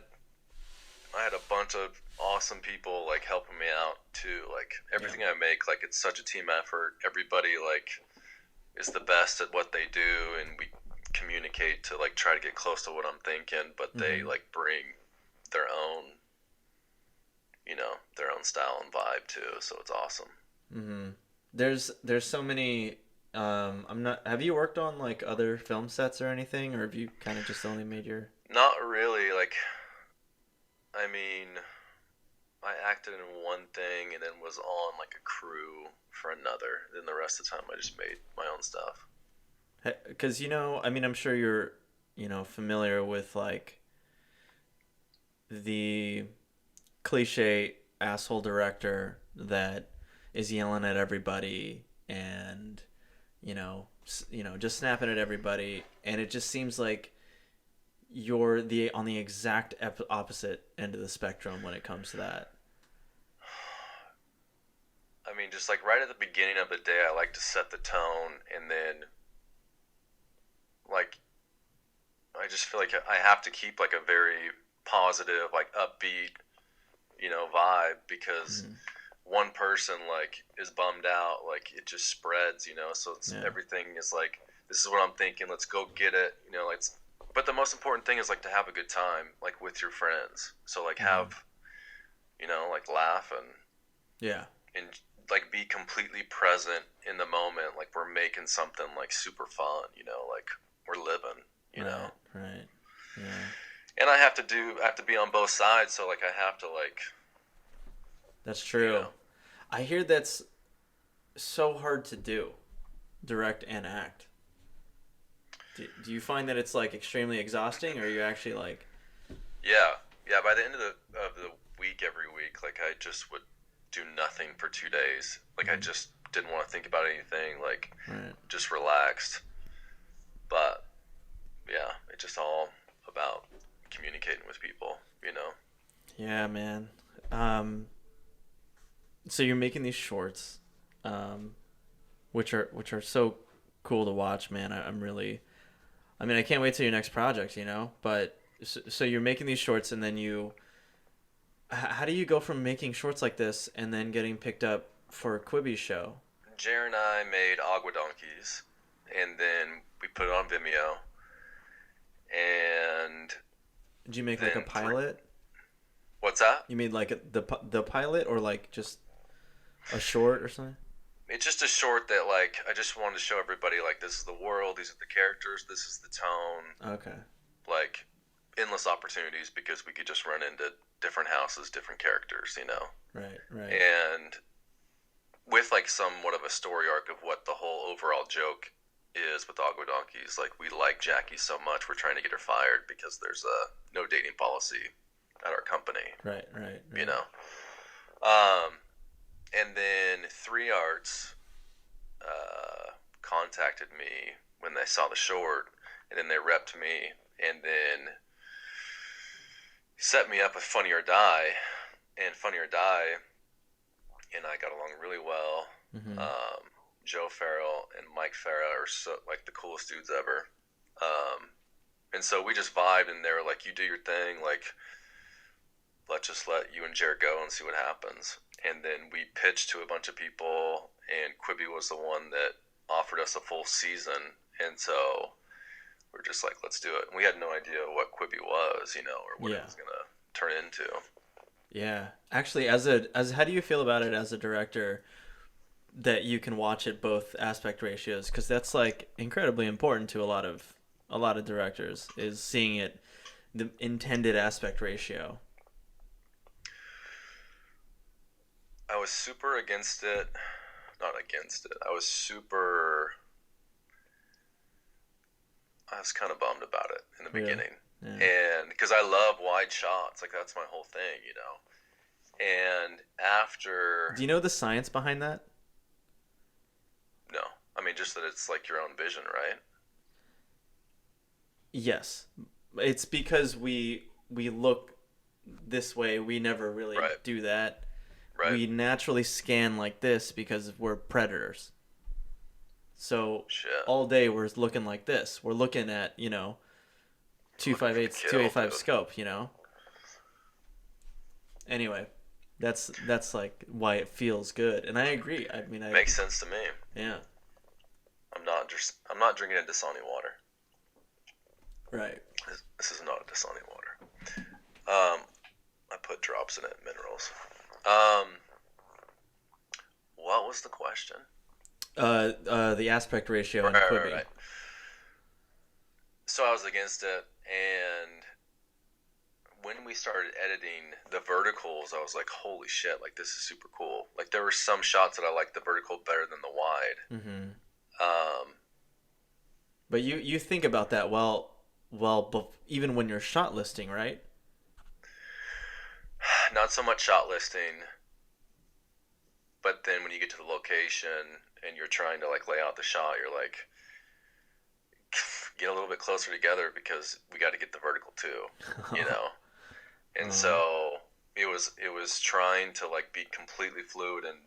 a bunch of awesome people like helping me out too. Like everything I make, like it's such a team effort. Everybody like is the best at what they do, and we communicate to like try to get close to what I'm thinking, but they like bring their own, their own style and vibe too. So it's awesome. Mm-hmm. There's so many. I'm not. Have you worked on like other film sets or anything, or have you kind of just only made your? Not really. Like, I mean, I acted in one thing and then was on like a crew for another. Then the rest of the time I just made my own stuff. Because I mean, I'm sure you're, familiar with like the cliche asshole director that is yelling at everybody and just snapping at everybody, and it just seems like you're on the exact opposite end of the spectrum when it comes to that. I mean, just like right at the beginning of the day, I like to set the tone, and then like I just feel like I have to keep like a very positive, like upbeat, vibe, because one person like is bummed out, like it just spreads, so it's everything is like, this is what I'm thinking, let's go get it, like, but the most important thing is like to have a good time like with your friends, so like have like laugh and like be completely present in the moment, like we're making something like super fun, like we're living, Right. Yeah. And I have to be on both sides, so like I have to like. That's true. I hear that's so hard to do, direct and act. Do you find that it's like extremely exhausting, or are you actually like? Yeah. By the end of the week, every week, like I just would do nothing for 2 days. Like I just didn't want to think about anything. Like just relaxed. But yeah, it's just all about communicating with people. Yeah, man. So you're making these shorts, which are so cool to watch, man. I mean, I can't wait till your next project, But so you're making these shorts, and then how do you go from making shorts like this and then getting picked up for Quibi's show? Jer and I made Agua Donkeys, and then we put it on Vimeo. And did you make like a pilot? What's that? You made like the pilot, or like just a short or something? It's just a short that like I just wanted to show everybody like this is the world, these are the characters, this is the tone. Okay. Like endless opportunities, because we could just run into different houses, different characters, Right. And with like somewhat of a story arc of what the whole overall joke is with Agua Donkeys. Like we like Jackie so much, we're trying to get her fired because there's a no dating policy at our company. Right. And then 3 Arts contacted me when they saw the short, and then they repped me, and then set me up with Funny or Die, and Funny or Die and I got along really well. Joe Farrell and Mike Farrah are so like the coolest dudes ever. And so we just vibed, and they were like, you do your thing, like let's just let you and Jared go and see what happens. And then we pitched to a bunch of people, and Quibi was the one that offered us a full season. And so we're just like, let's do it. And we had no idea what Quibi was, or what it was gonna turn into. Yeah, actually, as how do you feel about it as a director, that you can watch it both aspect ratios? Because that's like incredibly important to a lot of directors, is seeing it the intended aspect ratio. I was super against it. Not against it. I was kind of bummed about it in the beginning. Yeah. And because I love wide shots. Like, that's my whole thing, you know. And after... Do you know the science behind that? No. I mean, just that it's like your own vision, right? Yes. It's because we look this way. We never really do that. Right. We naturally scan like this because we're predators. So all day we're looking like this. We're looking at, 258, 285 scope, Anyway, that's like why it feels good. And I agree. I mean, makes sense to me. Yeah. I'm not drinking a Dasani water. Right. This is not a Dasani water. I put drops in it, minerals. What was the question? The aspect ratio in Quibi. Right. So I was against it, and when we started editing the verticals, I was like, holy shit, like, this is super cool. Like, there were some shots that I liked the vertical better than the wide. Mm-hmm. But you think about that even when you're shot listing, right? Not so much shot listing, but then when you get to the location and you're trying to like lay out the shot, you're like, get a little bit closer together because we got to get the vertical too, And so it was trying to like be completely fluid and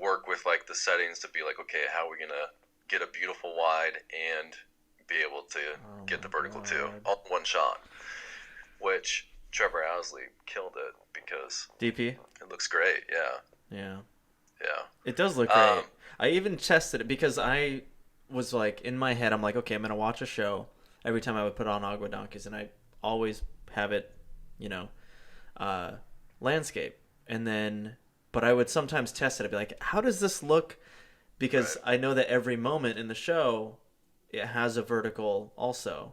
work with like the settings to be like, okay, how are we gonna get a beautiful wide and be able to get the vertical too, all in one shot, which Trevor Owsley killed it because DP, it looks great. Yeah. It does look great. I even tested it because I was like, in my head, I'm like, okay, I'm gonna watch a show every time I would put on Agua Donkeys, and I always have it, landscape, and then, but I would sometimes test it. I'd be like, how does this look? Because I know that every moment in the show, it has a vertical also.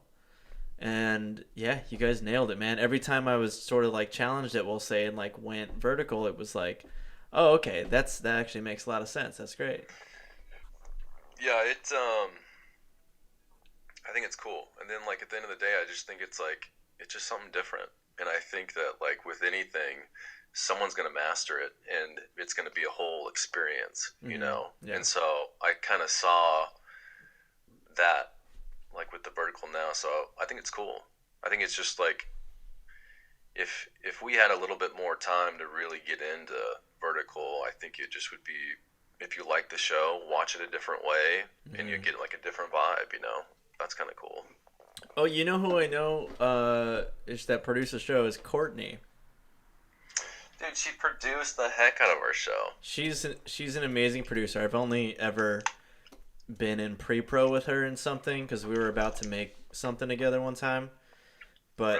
And yeah, you guys nailed it, man. Every time I was sort of like challenged it, we'll say, and like went vertical, it was like, oh, okay, that actually makes a lot of sense. That's great. Yeah, it's I think it's cool. And then like at the end of the day, I just think it's like it's just something different. And I think that like with anything, someone's gonna master it, and it's gonna be a whole experience, Yeah. And so I kind of saw that like with the vertical now, so I think it's cool. I think it's just like if we had a little bit more time to really get into vertical, I think it just would be, if you like the show, watch it a different way, and you get like a different vibe. That's kind of cool. Oh, you know who I know is that produces the show is Courtney. Dude, she produced the heck out of our show. She's an amazing producer. I've only ever been in pre-pro with her in something because we were about to make something together one time, but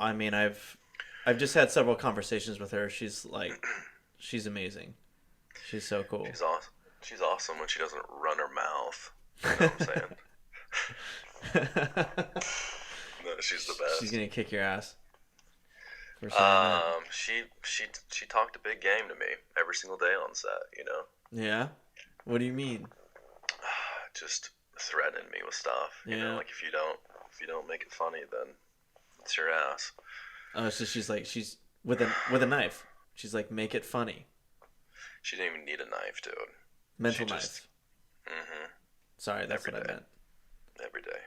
I mean, I've just had several conversations with her. She's amazing. She's so cool. She's awesome when she doesn't run her mouth. You know what I'm saying? No, she's the best. She's gonna kick your ass. She talked a big game to me every single day on set. Yeah. What do you mean? Just threatening me with stuff. Like if you don't make it funny, then it's your ass. Oh, so she's with a knife. She's like, make it funny. She didn't even need a knife, dude. Mental knife. Mm-hmm. Sorry, that's what I meant. Every day.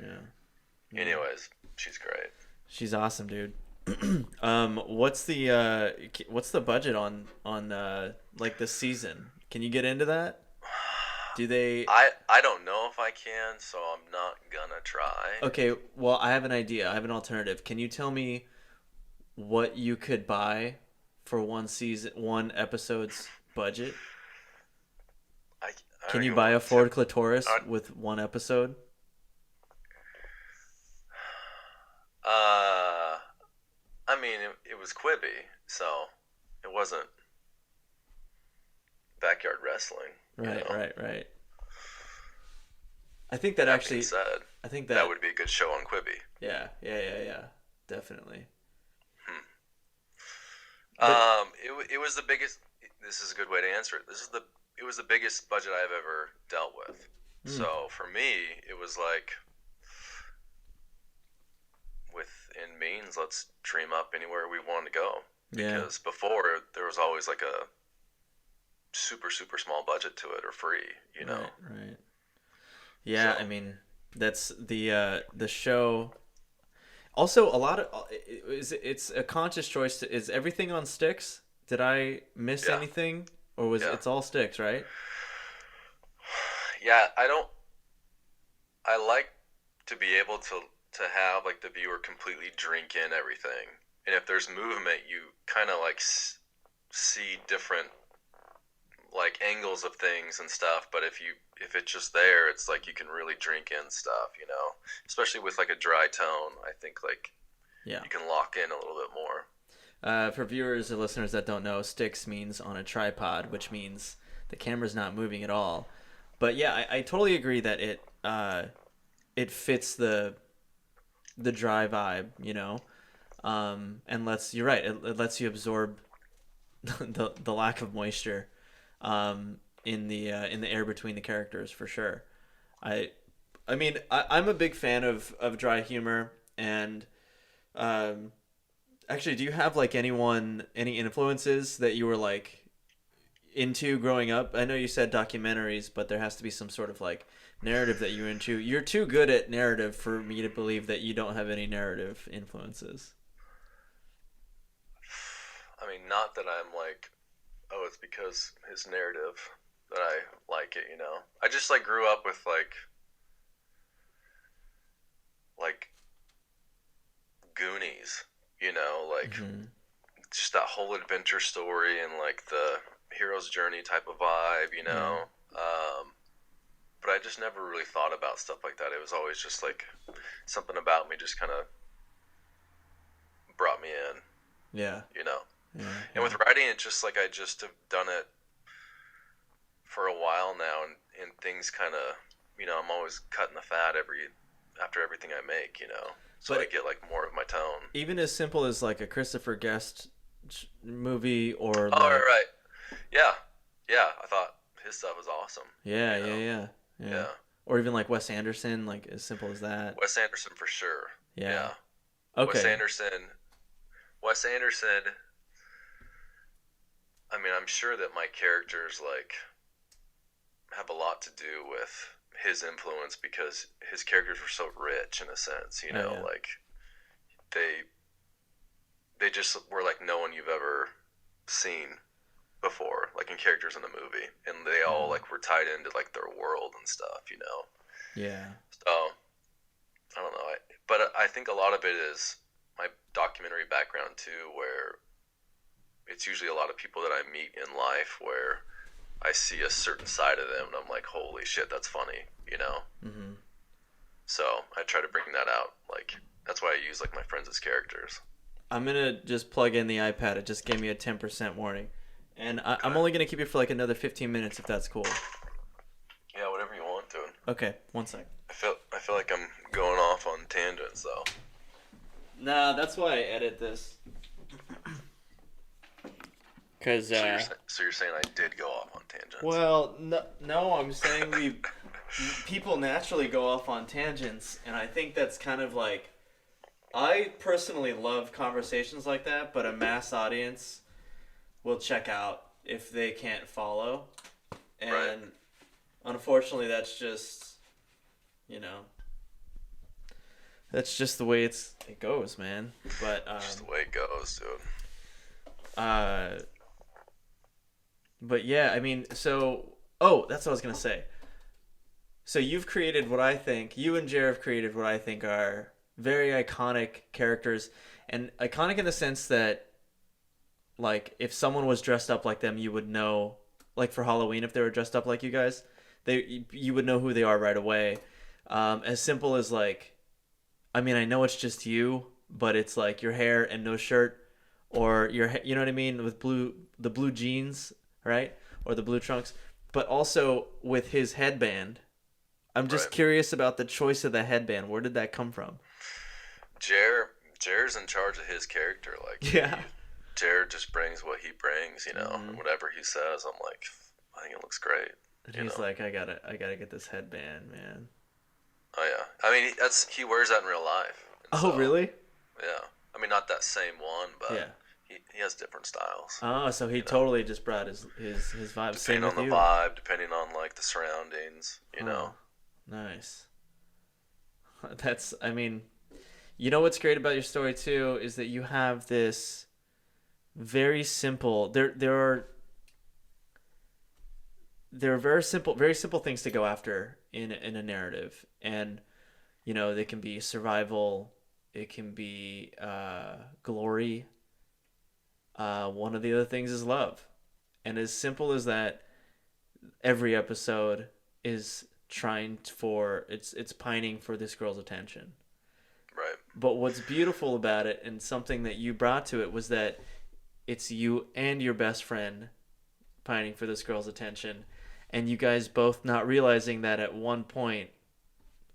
Yeah. Anyways, she's great. She's awesome, dude. What's the budget on like this season? Can you get into that? Do they? I don't know if I can, so I'm not gonna try. Okay, well, I have an idea. I have an alternative. Can you tell me what you could buy for one episode's budget? Can you buy a Ford Clitaurus with one episode? I mean, it was Quibi, so it wasn't backyard wrestling. Right. I think that actually said, I think that would be a good show on Quibi. Yeah. Definitely. But It was the biggest. This is a good way to answer it. It was the biggest budget I've ever dealt with. So for me, it was like, within means, let's dream up anywhere we want to go. Because before there was always like a super super small budget to it or free, you know. Right. Yeah, so, I mean, that's the show. Also, a lot of it's a conscious choice. Is everything on sticks? Did I miss anything, or was it's all sticks, right? Yeah, I like to be able to have like the viewer completely drink in everything, and if there's movement, you kind of like see different like angles of things and stuff. But if it's just there, it's like you can really drink in stuff, you know. Especially with like a dry tone, I think like you can lock in a little bit more. For viewers or listeners that don't know, sticks means on a tripod, which means the camera's not moving at all. But yeah, I totally agree that it fits the dry vibe, you know, and you're right, it lets you absorb the lack of moisture in the air between the characters, for sure. I mean, I'm a big fan of dry humor, and actually, do you have like any influences that you were like into growing up? I know you said documentaries, but there has to be some sort of like narrative that you're into. You're too good at narrative for me to believe that you don't have any narrative influences. I mean, not that I'm like, oh, it's because his narrative that I like it, you know. I just like grew up with like Goonies, you know, like just that whole adventure story and like the hero's journey type of vibe, you know. But I just never really thought about stuff like that. It was always just like something about me just kind of brought me in. Yeah. You know. Yeah. And with writing, it's just like I just have done it for a while now, and things kind of, you know, I'm always cutting the fat after everything I make, you know. So I get like more of my tone. Even as simple as like a Christopher Guest movie or like... right. Yeah. I thought his stuff was awesome. Yeah, you know? Yeah. Or even like Wes Anderson, like as simple as that. Wes Anderson for sure. Yeah. Okay. Wes Anderson. I mean, I'm sure that my characters like have a lot to do with his influence because his characters were so rich in a sense, you know, like they just were like no one you've ever seen before, like in characters in the movie, and they all like were tied into like their world and stuff, you know. Yeah. So I don't know, but I think a lot of it is my documentary background too, where it's usually a lot of people that I meet in life where I see a certain side of them and I'm like, holy shit, that's funny, you know. So I try to bring that out. Like that's why I use like my friends as characters. I'm gonna just plug in the iPad. It just gave me a 10% warning. And I'm only going to keep you for like another 15 minutes if that's cool. Yeah, whatever you want, dude. Okay, one sec. I feel like I'm going off on tangents, though. Nah, that's why I edit this. Cause, so you're saying I did go off on tangents? Well, no, I'm saying people naturally go off on tangents, and I think that's kind of like... I personally love conversations like that, but a mass audience... will check out if they can't follow, and unfortunately that's just, you know, that's just the way it goes, man. But just the way it goes, dude. But yeah, I mean, so that's what I was gonna say. So you and Jer have created what I think are very iconic characters, and iconic in the sense that, like, if someone was dressed up like them, you would know, like for Halloween, if they were dressed up like you guys, you would know who they are right away. As simple as like, I mean, I know it's just you, but it's like your hair and no shirt, or you know what I mean, with the blue jeans, right? Or the blue trunks, but also with his headband. I'm just curious about the choice of the headband. Where did that come from? Jer's in charge of his character, like Jared just brings what he brings, you know, and whatever he says, I'm like, I think it looks great. And he's like, I gotta get this headband, man. Oh yeah, I mean he wears that in real life. Oh really? Yeah, I mean not that same one, but yeah, he has different styles. Oh, so he totally just brought his vibe. Same with you. Depending on the vibe, depending on like the surroundings, you know. Nice. That's, I mean, you know what's great about your story too is that you have this very simple. There are very simple things to go after in a narrative, and you know they can be survival, it can be glory. One of the other things is love, and as simple as that, every episode is it's pining for this girl's attention. Right. But what's beautiful about it, and something that you brought to it, was that it's you and your best friend pining for this girl's attention, and you guys both not realizing that at one point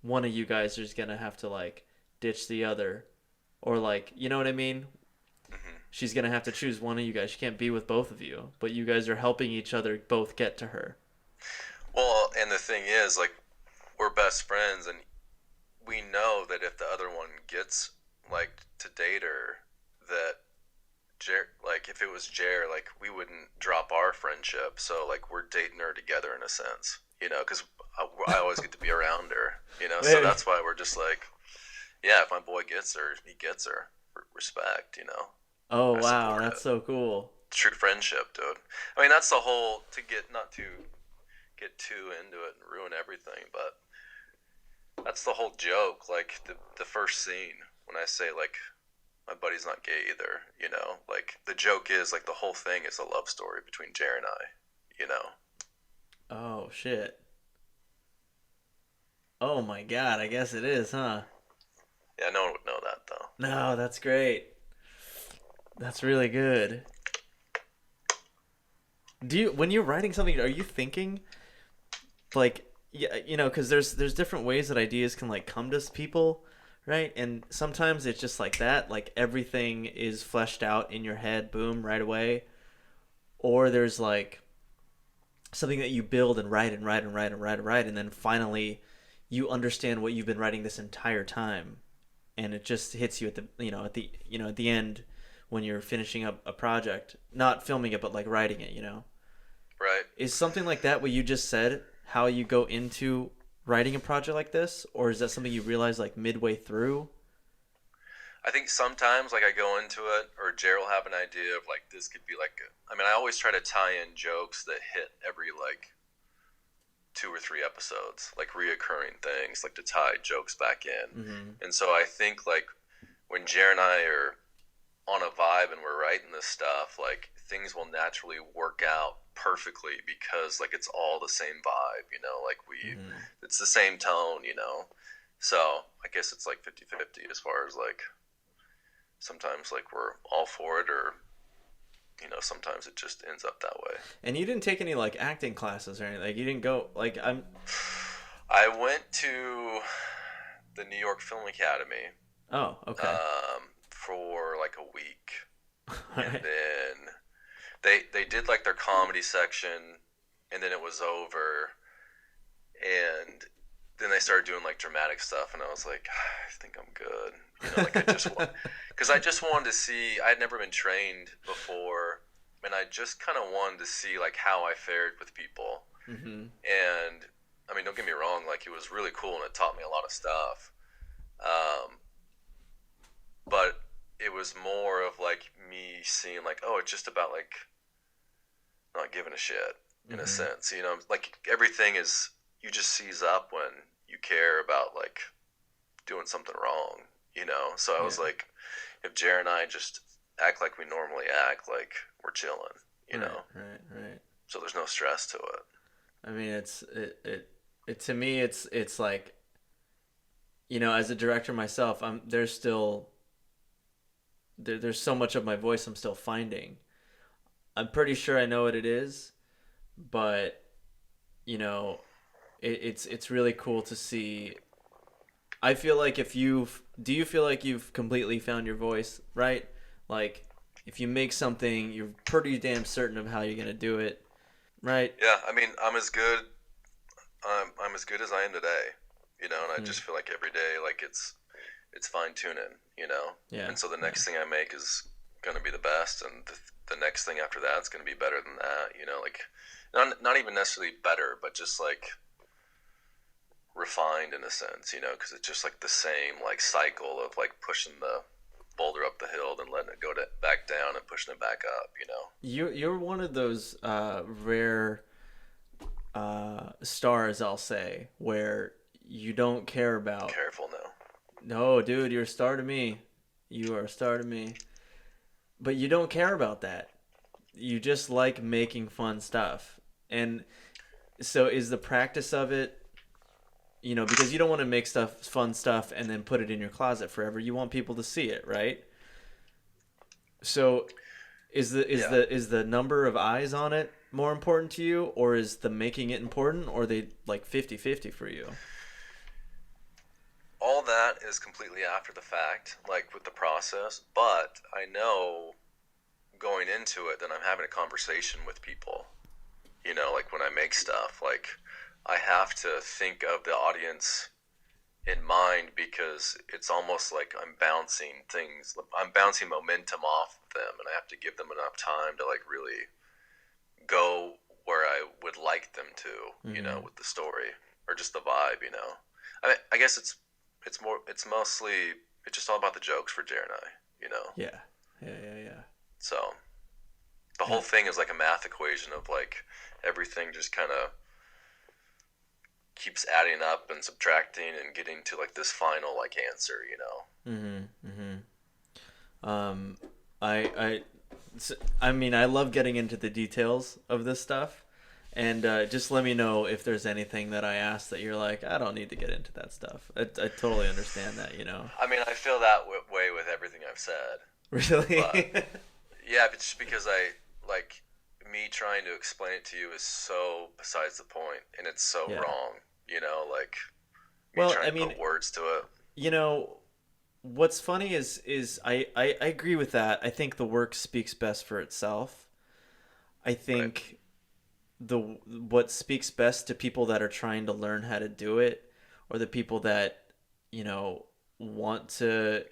one of you guys is gonna have to like ditch the other, or like, you know what I mean? She's gonna have to choose one of you guys. She can't be with both of you, but you guys are helping each other both get to her. Well, and the thing is, like, we're best friends, and we know that if the other one gets like to date her, that like if it was Jer, like we wouldn't drop our friendship. So like we're dating her together in a sense, you know, because I always get to be around her, you know. So that's why we're just like, yeah, if my boy gets her, he gets her. Respect, you know. Oh wow, that's so cool. True friendship, dude. I mean, that's the whole, not to get too into it and ruin everything, but that's the whole joke. Like the first scene when I say like my buddy's not gay either, you know, like the joke is like the whole thing is a love story between Jer and I, you know. Oh shit. Oh my god, I guess it is, huh? Yeah, no one would know that though. No, that's great. That's really good. When you're writing something, are you thinking like, yeah, you know, because there's different ways that ideas can like come to people, right? And sometimes it's just like that, like everything is fleshed out in your head, boom, right away. Or there's like something that you build and write and write and write and write and write, and then finally you understand what you've been writing this entire time, and it just hits you at the end when you're finishing up a project, not filming it, but like writing it, you know? Right. Is something like that what you just said, how you go into writing a project like this? Or is that something you realize like midway through? I think sometimes like I go into it, or Jer will have an idea of like this could be like, I mean, I always try to tie in jokes that hit every like 2 or 3 episodes, like reoccurring things, like to tie jokes back in. Mm-hmm. And so I think like when Jer and I are on a vibe and we're writing this stuff, like things will naturally work out perfectly because like it's all the same vibe, you know, like it's the same tone, you know. So I guess it's like 50-50 as far as like sometimes like we're all for it, or you know, sometimes it just ends up that way. And you didn't take any like acting classes or anything? Like you didn't go like I went to the New York Film Academy. Oh, okay. For like a week. And then they did like their comedy section, and then it was over, and then they started doing like dramatic stuff, and I was like, I think I'm good, you know, like I just wanted to see. I had never been trained before, and I just kind of wanted to see like how I fared with people. Mm-hmm. And I mean, don't get me wrong, like it was really cool and it taught me a lot of stuff, but it was more of like me seeing like, oh, it's just about like not giving a shit in a sense, you know, like everything is, you just seize up when you care about like doing something wrong, you know. So I was like, if Jer and I just act like we normally act, like we're chilling, you know. Right. So there's no stress to it. I mean, it to me it's like, you know, as a director myself, there's still there's so much of my voice I'm still finding. I'm pretty sure I know what it is, but you know, it's really cool to see. I feel like do you feel like you've completely found your voice, right? Like if you make something, you're pretty damn certain of how you're gonna do it, right? Yeah, I mean, I'm as good as I am today, and I Mm. just feel like every day, like it's fine tuning, Yeah, and so the yeah. next thing I make is gonna be the best, and the next thing after that is gonna be better than that, like not even necessarily better, but just like refined in a sense, because it's just like the same like cycle of like pushing the boulder up the hill and letting it go back down and pushing it back up. You're one of those rare stars, I'll say, where you don't care about. Careful now. No, dude, you're a star to me. You are a star to me. But you don't care about that. You just like making fun stuff. And so is the practice of it, because you don't want to make fun stuff, and then put it in your closet forever. You want people to see it, right? So is the is Yeah. the is the number of eyes on it more important to you, or is the making it important, or are they like 50-50 for you? All that is completely after the fact, like with the process, but I know going into it that I'm having a conversation with people. Like when I make stuff, like I have to think of the audience in mind because it's almost like I'm bouncing momentum off of them, and I have to give them enough time to like really go where I would like them to, Mm-hmm. with the story or just the vibe. I guess it's mostly, it's just all about the jokes for Jer and I. Yeah, yeah. So the whole And thing is like a math equation of like everything just kind of keeps adding up and subtracting and getting to like this final like answer. mm-hmm, um, I I mean, I love getting into the details of this stuff. And just let me know if there's anything that I asked that you're like, I don't need to get into that stuff. I totally understand that. I mean, I feel that way with everything I've said, but Really? yeah, but just because I like me trying to explain it to you is so besides the point, and it's so Yeah. wrong. Like me Well, trying I to mean, put words to it. you know, what's funny is I agree with that. I think the work speaks best for itself. I Right. think the what speaks best to people that are trying to learn how to do it, or the people that you know want to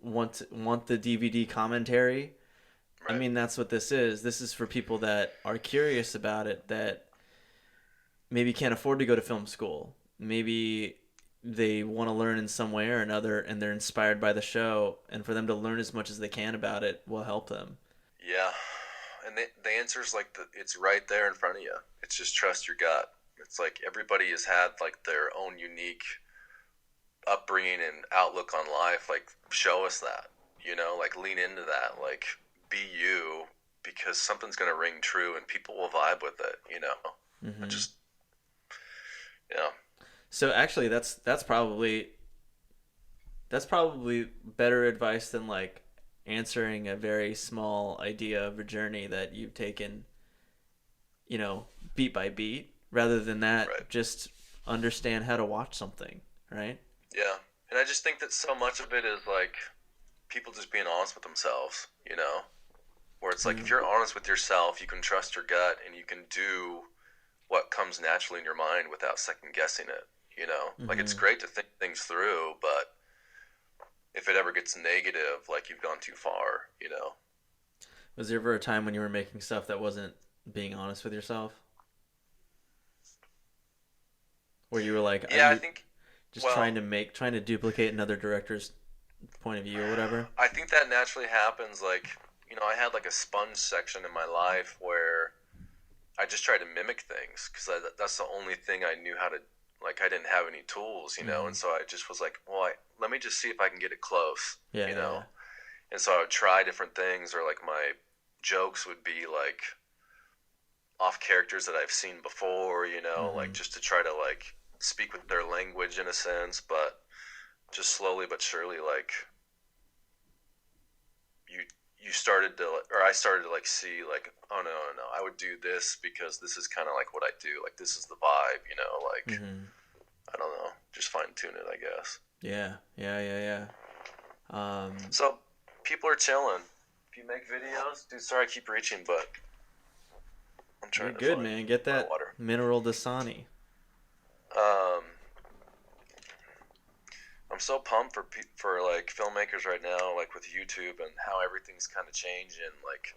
want the DVD commentary. I Right. mean, that's what this is. This is for people that are curious about it, that maybe can't afford to go to film school. Maybe they want to learn in some way or another, and they're inspired by the show, and for them to learn as much as they can about it will help them. Yeah, and the answer's like it's right there in front of you. It's just trust your gut. It's like everybody has had like their own unique upbringing and outlook on life. Like show us that, like lean into that. Like be you, because something's gonna ring true and people will vibe with it. I Hmm. just yeah. So actually, that's probably better advice than like answering a very small idea of a journey that you've taken, beat by beat. Rather than Right. that, just understand how to watch something, right? Yeah, and I just think that so much of it is like people just being honest with themselves. Where it's like if Mm-hmm. you're honest with yourself, you can trust your gut and you can do what comes naturally in your mind without second guessing it. Like it's Mm-hmm. great to think things through, but if it ever gets negative, like you've gone too far. Was there ever a time when you were making stuff that wasn't being honest with yourself, where you were like, Yeah, I you're think, just well, trying to duplicate another director's point of view or whatever? I think that naturally happens. Like, I had like a sponge section in my life where I just tried to mimic things because that's the only thing I knew how to. Like, I didn't have any tools, Mm-hmm. and so I just was like, well, let me just see if I can get it close, Yeah, you yeah, know. yeah. And so I would try different things, or like my jokes would be like off characters that I've seen before, like Mm-hmm. just to try to like speak with their language in a sense, but just slowly but surely, like you you started to, or I started to like see like, oh no, no, no, I would do this because this is kind of like what I do, like this is the vibe, like Mm-hmm. I don't know, just fine tune it, I guess. Yeah, yeah, yeah, yeah. So people are chilling. If you make videos, dude. Sorry, I keep reaching, but I'm trying You're to good, find man. Get my that water. mineral Dasani. Um, I'm so pumped for like filmmakers right now, like with YouTube and how everything's kind of changing. Like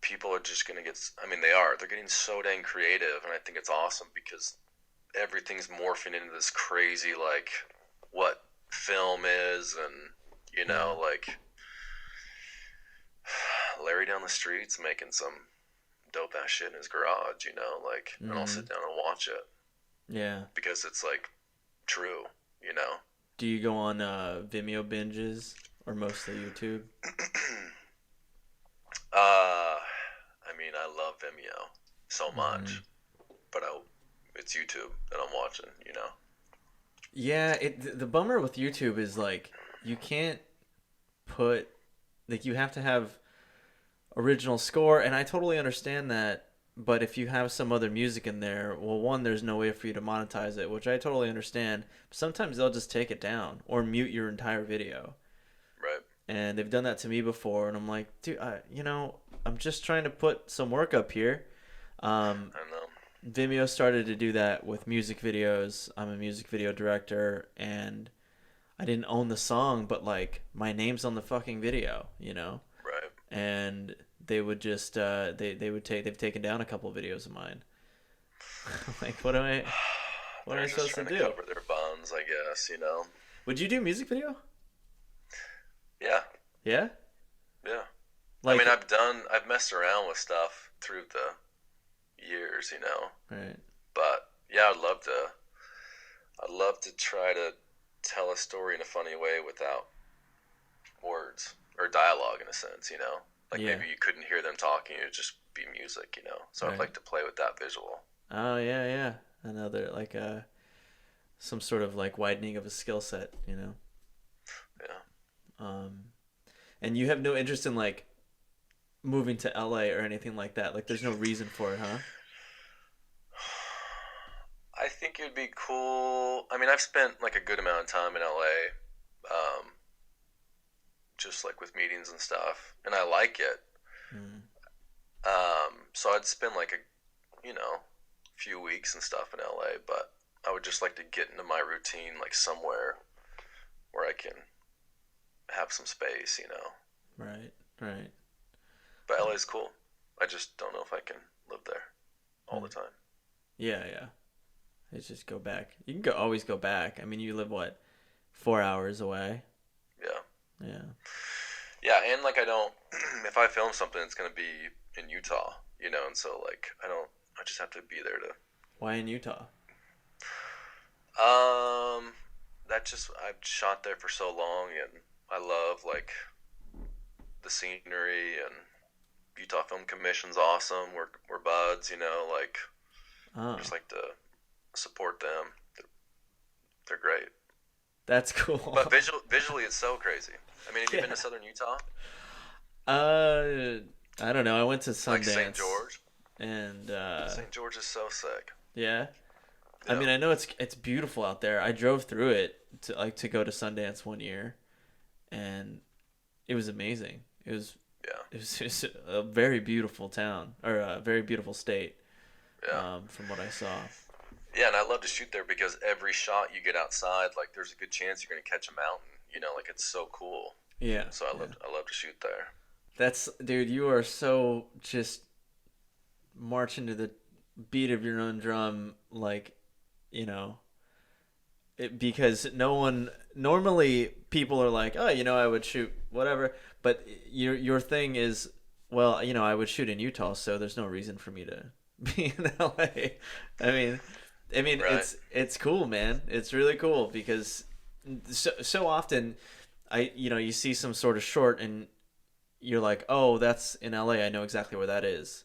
people are just gonna get. I mean, they're getting so dang creative, and I think it's awesome because everything's morphing into this crazy like what film is, and like Larry down the street's making some dope ass shit in his garage, like, and I'll sit down and watch it. Yeah. Because it's like true. Do you go on Vimeo binges or mostly YouTube? I mean, I love Vimeo so much, but it's YouTube that I'm watching. Yeah, the bummer with YouTube is like you can't put like you have to have original score, and I totally understand that. But if you have some other music in there, well, one, there's no way for you to monetize it, which I totally understand. Sometimes they'll just take it down or mute your entire video. Right. And they've done that to me before, and I'm like, dude, I'm just trying to put some work up here. I know. Vimeo started to do that with music videos. I'm a music video director, and I didn't own the song, but like my name's on the fucking video, Right. And they would just they've taken down a couple of videos of mine. Like, what am I supposed to do? Cover their buns, I guess. Would you do music video? Yeah. Yeah. Yeah. Like, I mean, I've messed around with stuff through the years, Right. But yeah, I'd love to try to tell a story in a funny way without words or dialogue, in a sense, Like Yeah. maybe you couldn't hear them talking; it'd just be music, So Right. I'd like to play with that visual. Oh yeah, yeah. Another like some sort of like widening of a skill set, Yeah. And you have no interest in like moving to LA or anything like that. Like, there's no reason for it, huh? I think it'd be cool. I mean, I've spent like a good amount of time in LA, just like with meetings and stuff, and I like it. So I'd spend like a few weeks and stuff in LA, but I would just like to get into my routine, like somewhere where I can have some space, Right, right. But LA's cool. I just don't know if I can live there all the time. Yeah, yeah. It's just go back. You can always go back. I mean, you live what, 4 hours away? Yeah. Yeah. Yeah, and like I don't. If I film something, it's gonna be in Utah, and so like I just have to be there to. Why in Utah? I've shot there for so long, and I love like the scenery, and Utah Film Commission's awesome. We're buds, like Oh, just like to support them. They're great. that's cool. But visually, it's so crazy. I mean, have you been to Southern Utah? I don't know. I went to Sundance. Like St. George? And St. George is so sick. yeah. Yeah. I mean, I know it's beautiful out there. I drove through it to go to Sundance one year, and it was amazing. It was a very beautiful town, or a very beautiful state. Yeah. From what I saw. Yeah, and I love to shoot there because every shot you get outside, like there's a good chance you're gonna catch a mountain. Like it's so cool. Yeah. So I love to shoot there. That's, dude, you are so just marching to the beat of your own drum, like, because normally people are like, oh, I would shoot whatever, but your thing is, well, I would shoot in Utah, so there's no reason for me to be in LA. I mean, Right. it's cool, man. It's really cool because so often you see some sort of short and you're like, oh, that's in LA. I know exactly where that is.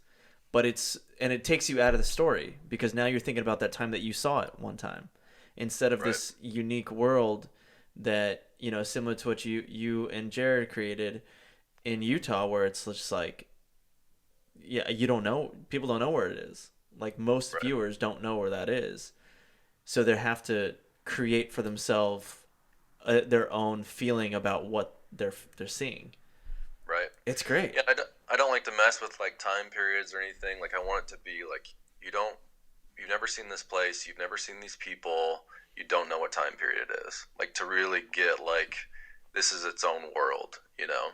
But it takes you out of the story because now you're thinking about that time that you saw it one time instead of this unique world that, similar to what you and Jared created in Utah, where it's just like, yeah, you don't know, people don't know where it is. Like most viewers don't know where that is. So they have to create for themselves their own feeling about what they're seeing. It's great. Yeah, I don't like to mess with like time periods or anything. Like I want it to be like you've never seen this place, you've never seen these people, you don't know what time period it is. Like to really get like this is its own world, you know.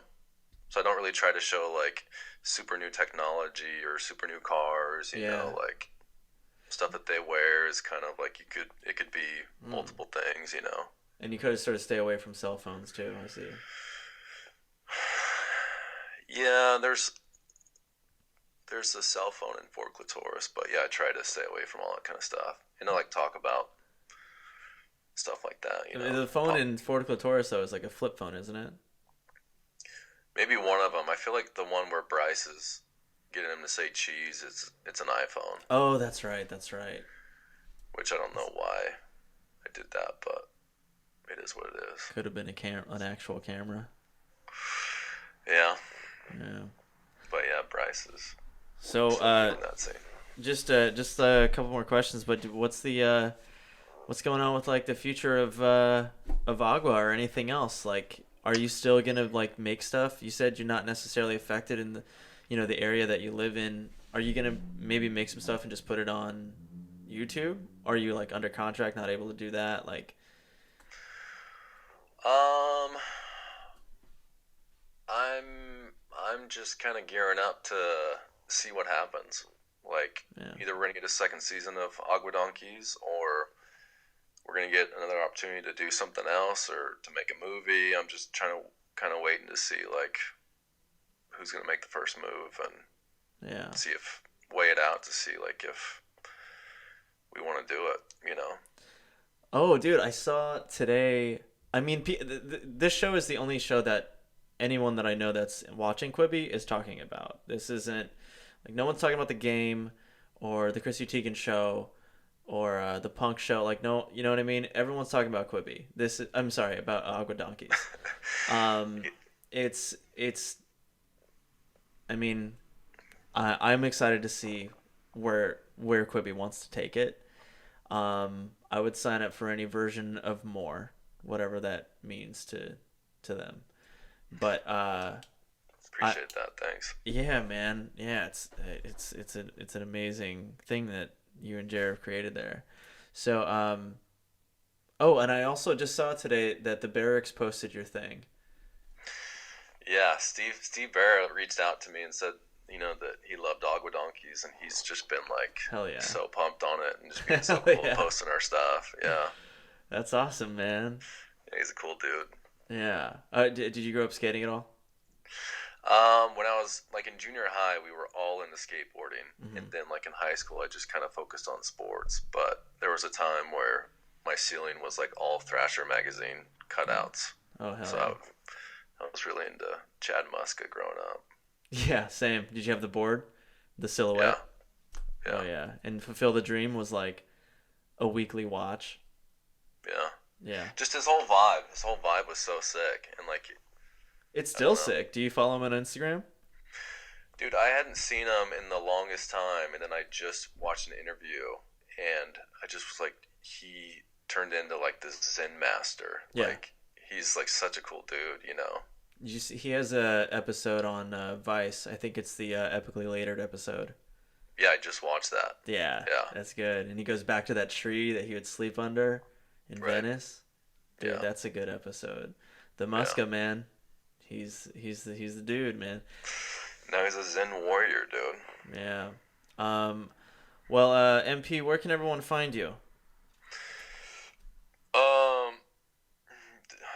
So I don't really try to show like super new technology or super new cars, you know, like stuff that they wear is kind of like it could be multiple things, you know. And you could sort of stay away from cell phones too, I see. Yeah, there's a cell phone in Fort Clitaurus, but yeah, I try to stay away from all that kind of stuff. And I like talk about stuff like that, you know. The phone in Fort Clitaurus though is like a flip phone, isn't it? Maybe one of them. I feel like the one where Bryce is getting him to say cheese, it's an iPhone. Oh, that's right. That's right. Which I don't know why I did that, but it is what it is. Could have been an actual camera. Yeah. Yeah. But yeah, Bryce is. So just a couple more questions, but what's going on with like the future of Agua or anything else? Like, are you still gonna like make stuff? You said you're not necessarily affected in the area that you live in. Are you gonna maybe make some stuff and just put it on YouTube? Or are you like under contract, not able to do that? Like, I'm just kind of gearing up to see what happens. Like, either we're gonna get a second season of Agua Donkeys, or we're gonna get another opportunity to do something else, or to make a movie. I'm just trying to kind of waiting to see like who's gonna make the first move and see if weigh it out to see like if we want to do it, you know. Oh, dude, I saw today. I mean, this show is the only show that anyone that I know that's watching Quibi is talking about. This isn't like no one's talking about the game or the Chrissy Teigen show or the punk show. Like, no, you know what I mean? Everyone's talking about Quibi. I'm sorry, about Agua Donkeys. It's I mean, I'm excited to see where Quibi wants to take it. I would sign up for any version of more, whatever that means to them. But appreciate that. Thanks. Yeah, man. Yeah, it's an amazing thing that you and Jared have created there. So oh, and I also just saw today that the Barracks posted your thing. Yeah, Steve Barrett reached out to me and said, you know, that he loved Agua Donkeys, and he's just been like, hell yeah, so pumped on it, and just being so cool, posting our stuff. Yeah, that's awesome, man. Yeah, he's a cool dude. Yeah. Did you grow up skating at all? When I was like in junior high, we were all into skateboarding, and then like in high school, I just kind of focused on sports. But there was a time where my ceiling was like all Thrasher magazine cutouts. Oh hell! So I was really into Chad Muska growing up. Yeah, same. Did you have the board, the silhouette? Yeah. Oh yeah, and Fulfill the Dream was like a weekly watch. Yeah. Yeah. Just his whole vibe was so sick, and like. It's still sick. Do you follow him on Instagram? Dude, I hadn't seen him in the longest time, and then I just watched an interview, and I just was like, he turned into like this Zen master. Yeah. Like, he's like such a cool dude, you know. Did you see, he has a episode on Vice. I think it's the Epically Latered episode. Yeah, I just watched that. Yeah, that's good. And he goes back to that tree that he would sleep under in Venice. Dude, that's a good episode. The Muska, man. He's the dude, man. Now he's a Zen warrior, dude. Yeah. Well, MP, where can everyone find you?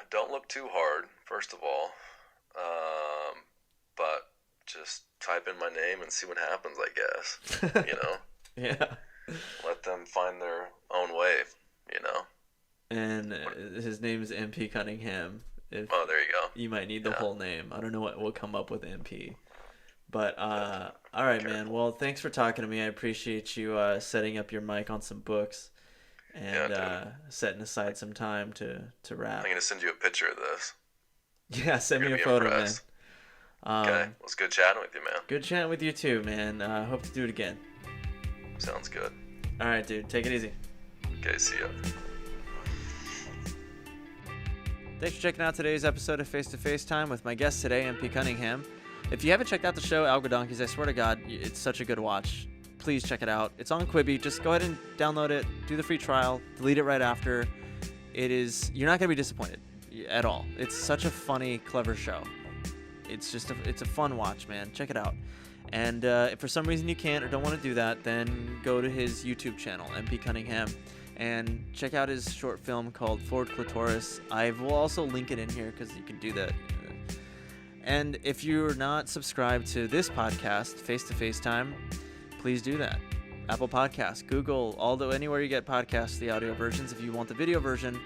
Don't look too hard, first of all. But just type in my name and see what happens, I guess. You know? Yeah. Let them find their own way, you know? And his name is MP Cunningham. Oh, there you go. You might need the whole name. I don't know what will come up with MP. But, all right, man. Well, thanks for talking to me. I appreciate you setting up your mic on some books and setting aside some time to rap. I'm going to send you a picture of this. Yeah, send me a photo, impressed. Man. Okay. Well, it's good chatting with you, man. Good chatting with you, too, man. Hope to do it again. Sounds good. All right, dude. Take it easy. Okay, see ya. Thanks for checking out today's episode of Face to Face Time with my guest today, MP Cunningham. If you haven't checked out the show, Agua Donkeys, I swear to God, it's such a good watch. Please check it out. It's on Quibi. Just go ahead and download it, do the free trial, delete it right after. You're not going to be disappointed at all. It's such a funny, clever show. It's a fun watch, man. Check it out. And if for some reason you can't or don't want to do that, then go to his YouTube channel, MP Cunningham, and check out his short film called For Clitaurus. I will also link it in here because you can do that. And if you're not subscribed to this podcast, Face to Facetime, please do that. Apple Podcasts, Google, anywhere you get podcasts, the audio versions. If you want the video version,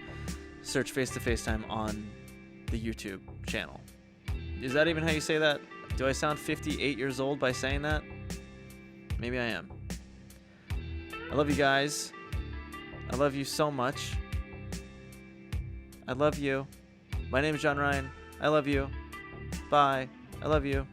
search Face to Facetime on the YouTube channel. Is that even how you say that? Do I sound 58 years old by saying that? Maybe I am. I love you guys. I love you so much. I love you. My name is John Ryan. I love you. Bye. I love you.